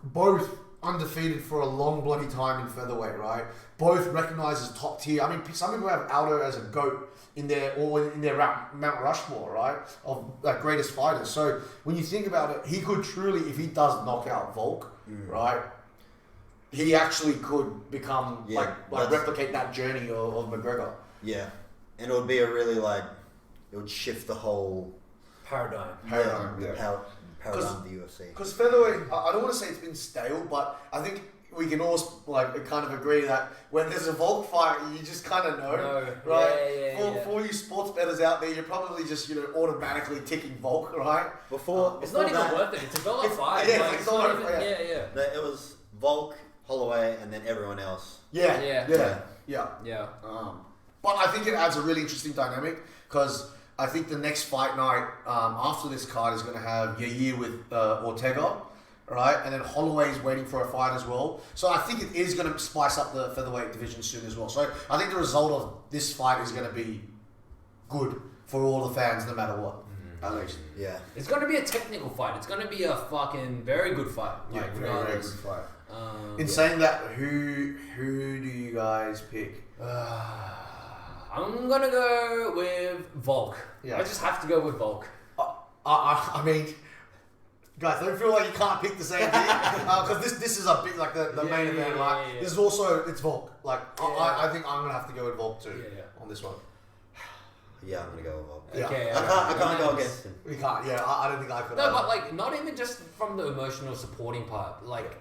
Both undefeated for a long bloody time in featherweight, right? Both recognized as top tier. I mean, some people have Aldo as a GOAT in their Mount Rushmore, right? Of like greatest fighters. So when you think about it, he could truly, if he does knock out Volk, right? He actually could become replicate that journey of McGregor. Yeah, and it would be a really it would shift the whole paradigm. Paradigm of the UFC. Because featherweight, I don't want to say it's been stale, but I think we can all kind of agree that when there's a Volk fight, you just kind of know, right? For you sports bettors out there, you're probably just automatically ticking Volk, right? It's not even worth it. It's a Vela fight. Yeah, it's not even. No, it was Volk, Holloway, and then everyone else. Yeah. But I think it adds a really interesting dynamic because I think the next fight night after this card is going to have Yair with Ortega, right? And then Holloway's waiting for a fight as well. So I think it is going to spice up the featherweight division soon as well. So I think the result of this fight is going to be good for all the fans, no matter what. At least. Yeah. It's going to be a technical fight. It's going to be a fucking very good fight. Like, very, very good fight. In Yeah. saying that, who do you guys pick? I'm gonna go with Volk. Yeah. I just have to go with Volk. I mean, guys, don't feel like you can't pick the same thing because this is a big the main event, right? Yeah. This is also it's Volk. Like I think I'm gonna have to go with Volk too on this one. Yeah, I'm gonna go with Volk. Yeah. Okay, I can't go against him. We can't. Yeah, I don't think I could. No, but like not even just from the emotional supporting part. Like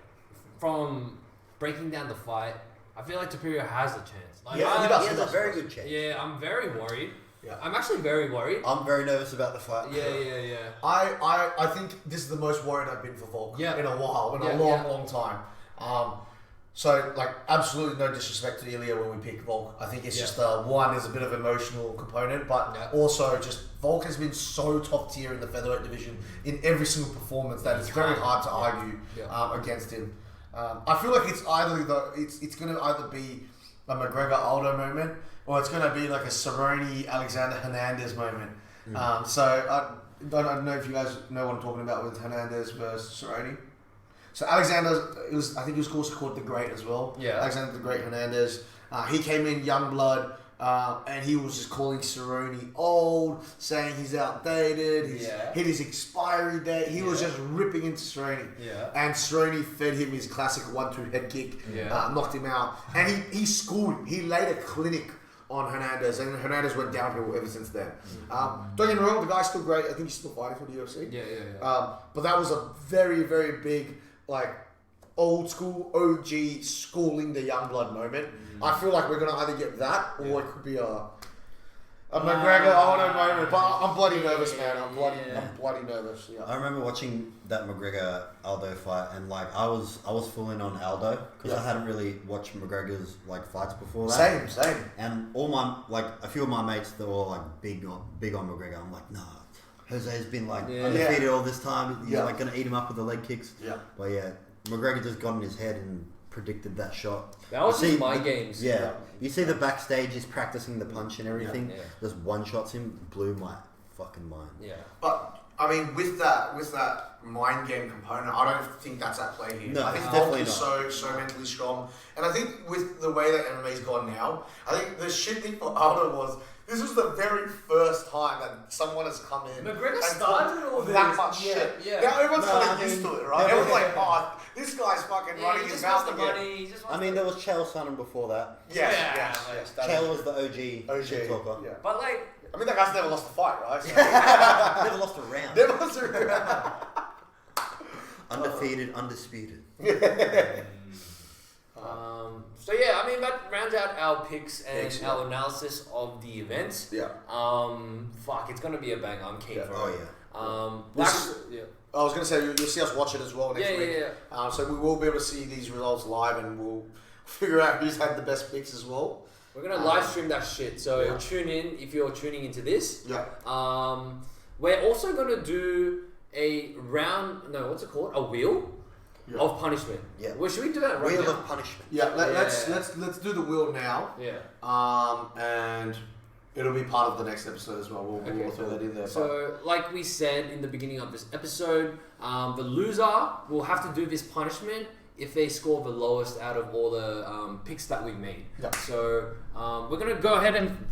from breaking down the fight, I feel like Topuria has a chance. Like, he does. He has a very good chance. Yeah, I'm very worried. Yeah. I'm actually very worried. I'm very nervous about the fight. Yeah. I think this is the most worried I've been for Volk in a while, in a long time. So like absolutely no disrespect to Ilia when we pick Volk. I think it's just one is a bit of emotional component, but also just Volk has been so top tier in the featherweight division in every single performance that it's very hard to argue against him. I feel like it's it's going to either be a McGregor Aldo moment or it's going to be like a Cerrone Alexander Hernandez moment. So I don't know if you guys know what I'm talking about with Hernandez versus Cerrone. So Alexander, I think he was also called the Great as well. Yeah. Alexander the Great Hernandez. He came in young blood. And he was just calling Cerrone old, saying he's outdated, he's hit his expiry date. He was just ripping into Cerrone. Yeah. And Cerrone fed him his classic 1-2 head kick, knocked him out. And he schooled him. He laid a clinic on Hernandez, and Hernandez went downhill ever since then. Don't get me wrong, the guy's still great. I think he's still fighting for the UFC. But that was a very, very big, old school OG schooling the young blood moment. I feel like we're gonna either get that or it could be a McGregor Aldo moment. But I'm bloody nervous, man. I'm bloody nervous. Yeah. I remember watching that McGregor Aldo fight, and I was full in on Aldo because I hadn't really watched McGregor's fights before that. Same. And all my a few of my mates that were big on McGregor. I'm like, nah. Jose's been undefeated all this time. He's gonna eat him up with the leg kicks. Yeah. But McGregor just got in his head and predicted that shot. That was just my games. Yeah. You see the backstage, he's practicing the punch and everything. Yeah. Just one shots him, blew my fucking mind. Yeah. But I mean, with that mind game component, I don't think that's at play here. No, I think definitely Volk is so mentally strong, and I think with the way that MMA's gone now, I think the shit thing for Aldo was. This was the very first time that someone has come in McGregor and started all this. that much shit. Yeah. Now everyone's No, kind I of used mean, to it, right? Everyone's like, oh, this guy's fucking running he his just mouth wants the again. money. He just wants I mean, there was Chael Sonnen before that. Yes. that Chael is- was the OG shit talker. Yeah. But like, I mean, that guy's never lost a fight, right? So. Never lost a round. Never lost a round. Undefeated, undisputed. so yeah, I mean that rounds out our picks and Picks, yeah. our analysis of the events. Yeah. Fuck, it's gonna be a bang. I'm keen Yeah. for Oh it. yeah. Yeah. I was going to say, you'll see us watch it as well next week. Yeah. So we will be able to see these results live and we'll figure out who's had the best picks as well. We're gonna live stream that shit. So Yeah. tune in if you're tuning into this. Yeah. We're also gonna do a round. No, what's it called? A wheel Yeah. of punishment. Yeah. Well, should we do that right Wheel now? of punishment. Yeah, Yeah. let's do the wheel now. Yeah. And it'll be part of the next episode as well. We'll throw that in there. So, like we said in the beginning of this episode, the loser will have to do this punishment if they score the lowest out of all the picks that we've made. Yeah. So, we're going to go ahead and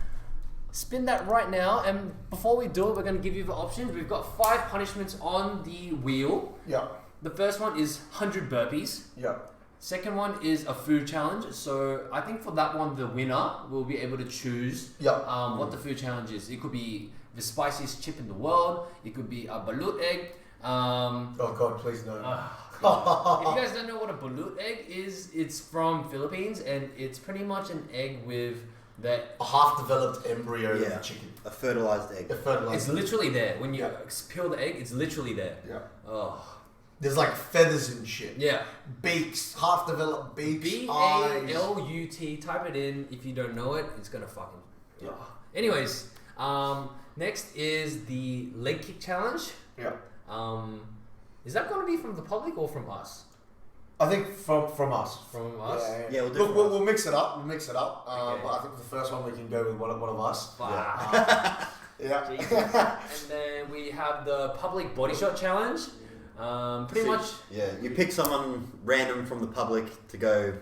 spin that right now. And before we do it, we're going to give you the options. We've got 5 punishments on the wheel. Yeah. The first one is 100 burpees. Yeah. Second one is a food challenge. So I think for that one, the winner will be able to choose what the food challenge is. It could be the spiciest chip in the world. It could be a balut egg. Oh God, please no. If you guys don't know what a balut egg is, it's from Philippines and it's pretty much an egg with that. A half-developed embryo Yeah. of a chicken. A fertilized egg. A fertilized. It's literally there. When you peel the egg, it's literally there. Yeah. Oh. There's like feathers and shit. Yeah. Beaks, half-developed beaks, eyes. BALUT. Type it in. If you don't know it, it's gonna fucking. Yeah. Anyways, next is the leg kick challenge. Yeah. Is that gonna be from the public or from us? I think from us. From us. Yeah, we'll do Look, it. we'll mix it up. Okay. But I think the first one we can go with one of us. Wow. Yeah. Jesus. And then we have the public body shot challenge. Pretty much. Yeah, you pick someone random from the public to go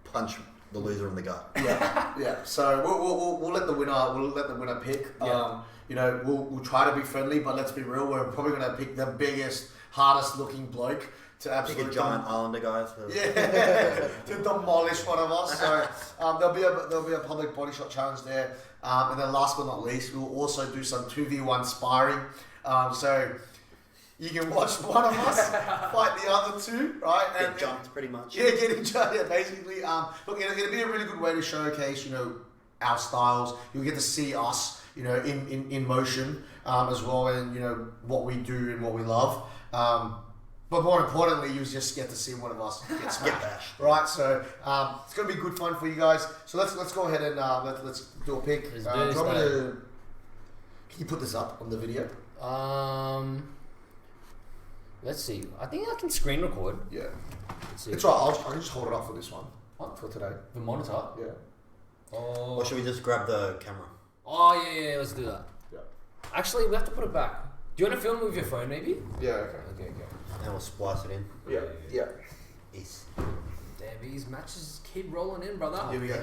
punch the loser in the gut. Yeah. So we'll let the winner pick. Yeah. We'll try to be friendly, but let's be real. We're probably gonna pick the biggest, hardest looking bloke to Pick absolutely a giant islander, guys. to demolish one of us. So there'll be a public body shot challenge there. And then last but not least, we'll also do some 2v1 sparring. So you can watch one of us fight the other two, right? Get jumped pretty much. Yeah, getting jumped. Yeah, basically. Look, it'll be a really good way to showcase, our styles. You'll get to see us, in motion as well, and what we do and what we love. But more importantly, you just get to see one of us get smashed, right? So it's gonna be good fun for you guys. So let's go ahead and let's do a pick. Let's Do do you this want me thing. to? Can you put this up on the video? Let's see. I think I can screen record. Yeah, Let's see. it's right. I'll just hold it up for this one. What? For today? The monitor. Yeah. Oh. Or should we just grab the camera? Oh yeah. Let's do that. Yeah. Actually, we have to put it back. Do you want to film with your phone, maybe? Yeah. Okay. Okay. And we'll splice it in. Yeah. Yes. Damn, these matches keep rolling in, brother. Here we go.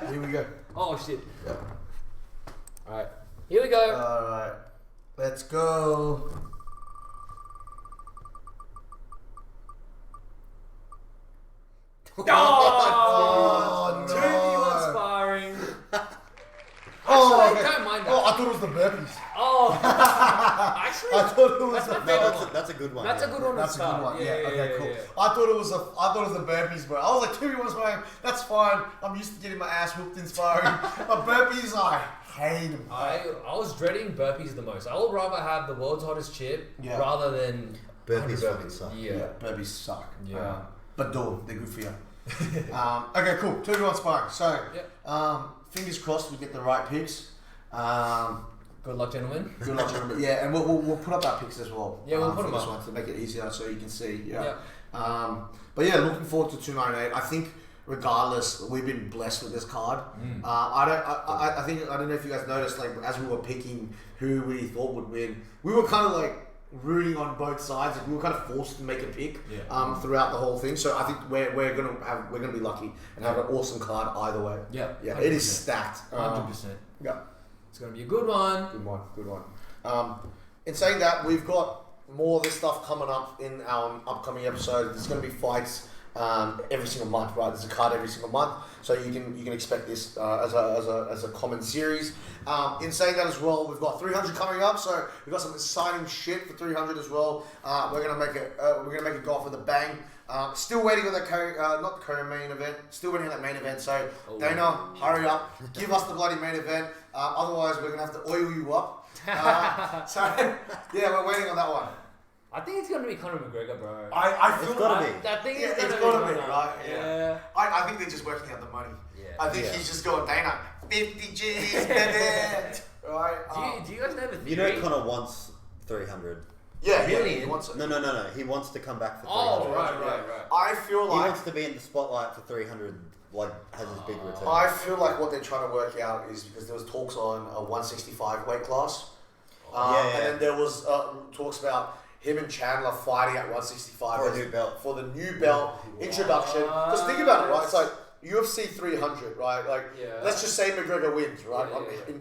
Here we go. Oh shit. Yeah. All right. Here we go. All right. Let's go. Oh, no. 2v1 sparring. Oh, Actually, okay. I don't mind that. Oh, I thought it was the burpees. Oh, actually, I thought it was that's the my favorite one. That's a good one. That's a good one to That's a start. good one. Yeah. Yeah, Okay. Cool. yeah. I thought it was the burpees, bro. I was like 2v1 sparring. That's fine. I'm used to getting my ass whooped in sparring. But burpees, I hate them. I was dreading burpees the most. I would rather have the world's hottest chip rather than Burpees 100 fucking suck. Yeah. Burpees suck. Yeah. But they're good for you. Okay, cool. 2v1 sparring. So, fingers crossed we get the right picks. Good luck, gentlemen. Good luck, gentlemen. Yeah, and we'll put up our picks as well. Yeah, we'll put for them this up one to make it easier so you can see. Yeah. But yeah, looking forward to 298. I think regardless, we've been blessed with this card. I think I don't know if you guys noticed, like as we were picking who we thought would win, we were kind of like rooting on both sides. Like, we were kind of forced to make a pick throughout the whole thing. So I think we're gonna be lucky and have an awesome card either way. Yeah, yeah, 100%. it is stacked. 100%. Yeah, it's gonna be a good one. Good one. In saying that, we've got more of this stuff coming up in our upcoming episode. There's going to be fights every single month, right? There's a card every single month, so you can expect this as a common series. In saying that as well, we've got 300 coming up, so we've got some exciting shit for 300 as well. We're gonna make it go off with a bang. Still waiting on the not the co-main event. Still waiting on that main event. So Dana, hurry up, give us the bloody main event. Otherwise, we're gonna have to oil you up. So yeah, we're waiting on that one. I think it's gonna be Conor McGregor, bro. I feel it's gotta be. I think it's gonna gotta be, Conor. right? Yeah. I think they're just working out the money. Yeah. I think he's just going, Dana, 50 G's, baby. Right? Do you guys know the theory? You know Conor wants 300. Yeah, Really? he wants it. No. He wants to come back for 300. Oh, right. I feel He like wants to be in the spotlight for 300. Like has his big return. I feel like what they're trying to work out is because there was talks on a 165 weight class. And then there was talks about him and Chandler fighting at 165 for a new belt. For the new belt introduction. Because think about it, right? It's like UFC 300, right? Like, let's just say McGregor wins, right?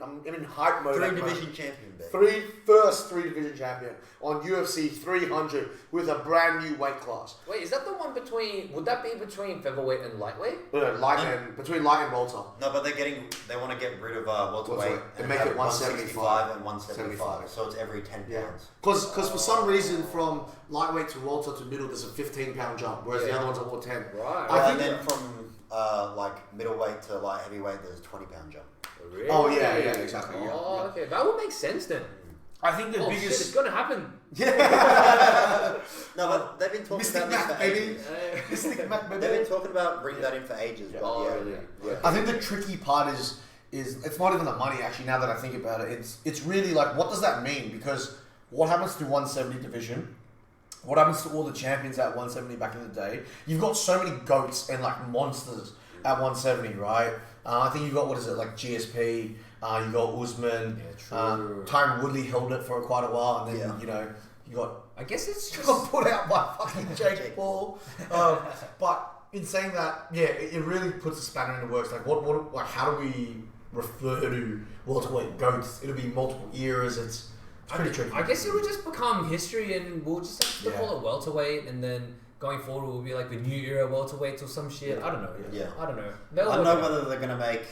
I'm in hype mode. Three-division champion, baby. First three-division champion on UFC 300 with a brand new weight class. Wait, is that the one between? Would that be between featherweight and lightweight? Between light and welter. No, but they want to get rid of welterweight and make it 175 and 175. So it's every 10 pounds. Because for some reason from lightweight to welter to middle there's a 15-pound jump, whereas the other ones are all 10. Right. I think then from like middleweight to light heavyweight there's a 20-pound jump. Really? Oh yeah, exactly. Oh, okay, that would make sense then. I think the biggest. Shit, it's gonna happen. Yeah. No, but they've been talking Mystic about this Mac, for ages. Mystic Mac, baby. They've been talking about bringing that in for ages. But Yeah. I think the tricky part is it's not even the money actually. Now that I think about it, it's really like what does that mean? Because what happens to 170 division? What happens to all the champions at 170 back in the day? You've got so many goats and like monsters at 170, right? I think you've got like GSP. You got Usman. Yeah, true. Tyron Woodley held it for quite a while, and then you got. I guess it's just Got put out by fucking Jake Paul. But in saying that, it really puts a spanner in the works. Like how do we refer to welterweight goats? It'll be multiple eras. It's pretty tricky. I guess it would just become history, and we'll just have to call it welterweight, and then going forward will be like the new era welterweights or some shit. I don't know. Yeah. I don't know. I don't know whether they're gonna make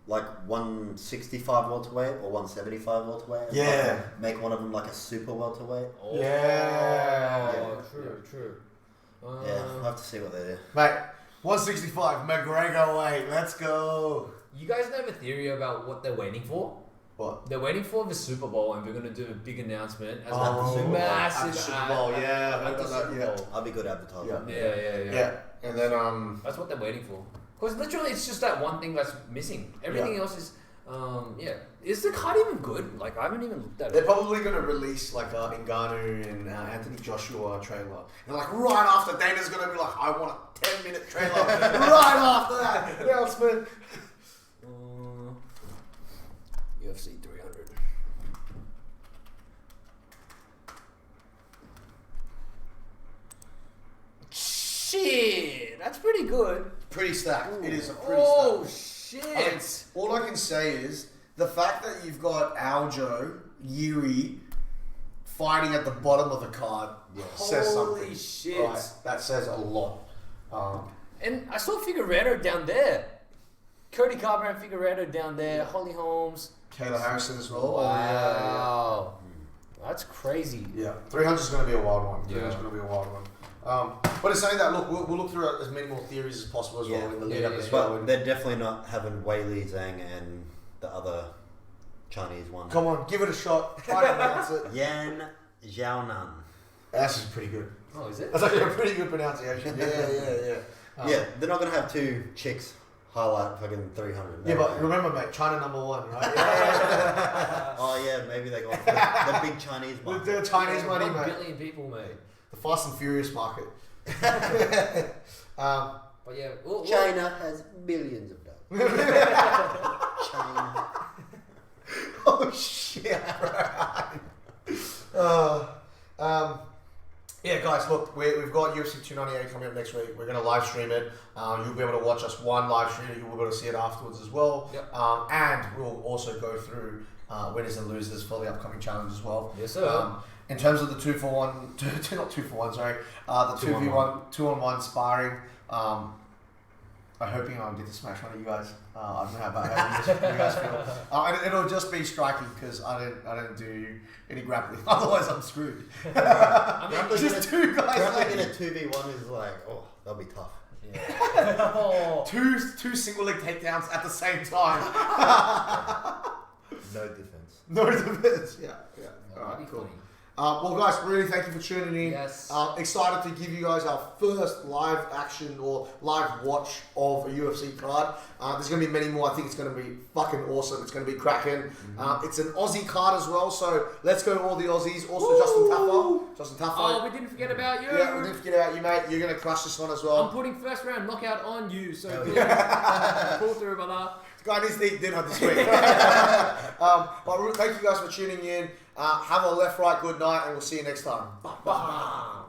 like 165 welterweight or 175 welterweight. Yeah. Make one of them like a super welterweight. Oh, true. Yeah, we'll have to see what they do. Mate, 165 McGregor weight. Let's go. You guys know the theory about what they're waiting for? What? They're waiting for the Super Bowl, and we're going to do a big announcement as Super massive at the Super Bowl. at the Super Super Bowl. I'll be good advertising. Yeah. And then That's what they're waiting for. Because literally, it's just that one thing that's missing. Everything else is, Is the card even good? Like, I haven't even looked at it. they're probably gonna release like Ngannou and Anthony Joshua trailer. And like right after Dana's gonna be like, I want a 10-minute trailer. Right after that announcement. UFC 300. Shit, that's pretty good. Pretty stacked. It is a pretty stacked. Shit. All I can say is the fact that you've got Aljo, Yuri fighting at the bottom of the card says something. Holy shit. Right, that says a lot. And I saw Figueiredo down there. Cody Carver and Figueiredo down there. Holly Holmes. Kayla Harrison as well. Wow. That's crazy. Yeah, 300 is going to be a wild one. Yeah. 300 is going to be a wild one. But it's saying that, look, we'll look through as many more theories as possible as well in the lead up as well. But they're definitely not having Wei Li Zhang and the other Chinese one. Come on, give it a shot. Try to pronounce it. Yan Xiaonan. That's just pretty good. Oh, is it? That's actually a pretty good pronunciation. Yeah. Yeah, they're not going to have two chicks highlight fucking 300. Yeah, but remember, mate, China #1, right? Oh, yeah, maybe they got the big Chinese market. The Chinese money, 1 mate. billion people, mate. The Fast and Furious market. But yeah, China has billions of dollars. China. Oh shit! Yeah, guys, look, we've got UFC 298 coming up next week. We're going to live stream it. You'll be able to watch us one live stream. You'll be able to see it afterwards as well. Yep. And we'll also go through winners and losers for the upcoming challenge as well. Yes, sir. In terms of the 2-for-1, not 2-for-1, sorry, the 2v1, 2-on-1 sparring. I'm hoping I'll get to smash one of you guys. I don't know how you guys feel. And it'll just be striking because I don't do any grappling. Otherwise, I'm screwed. Just two guys. Grappling in a 2v1 is like, oh, that'll be tough. Yeah. Two single leg takedowns at the same time. No defense. No defense. Yeah. No, All that'd right, be cool. funny. Well, guys, really thank you for tuning in. Yes. Excited to give you guys our first live action or live watch of a UFC card. There's going to be many more. I think it's going to be fucking awesome. It's going to be cracking. It's an Aussie card as well, so let's go all the Aussies. Also, Woo! Justin Taffa. Oh, we didn't forget about you. Yeah, we didn't forget about you, mate. You're going to crush this one as well. I'm putting first round knockout on you, so pull through, brother. Guy needs to eat dinner this week. But thank you guys for tuning in. Have a left, right, good night, and we'll see you next time. Bye.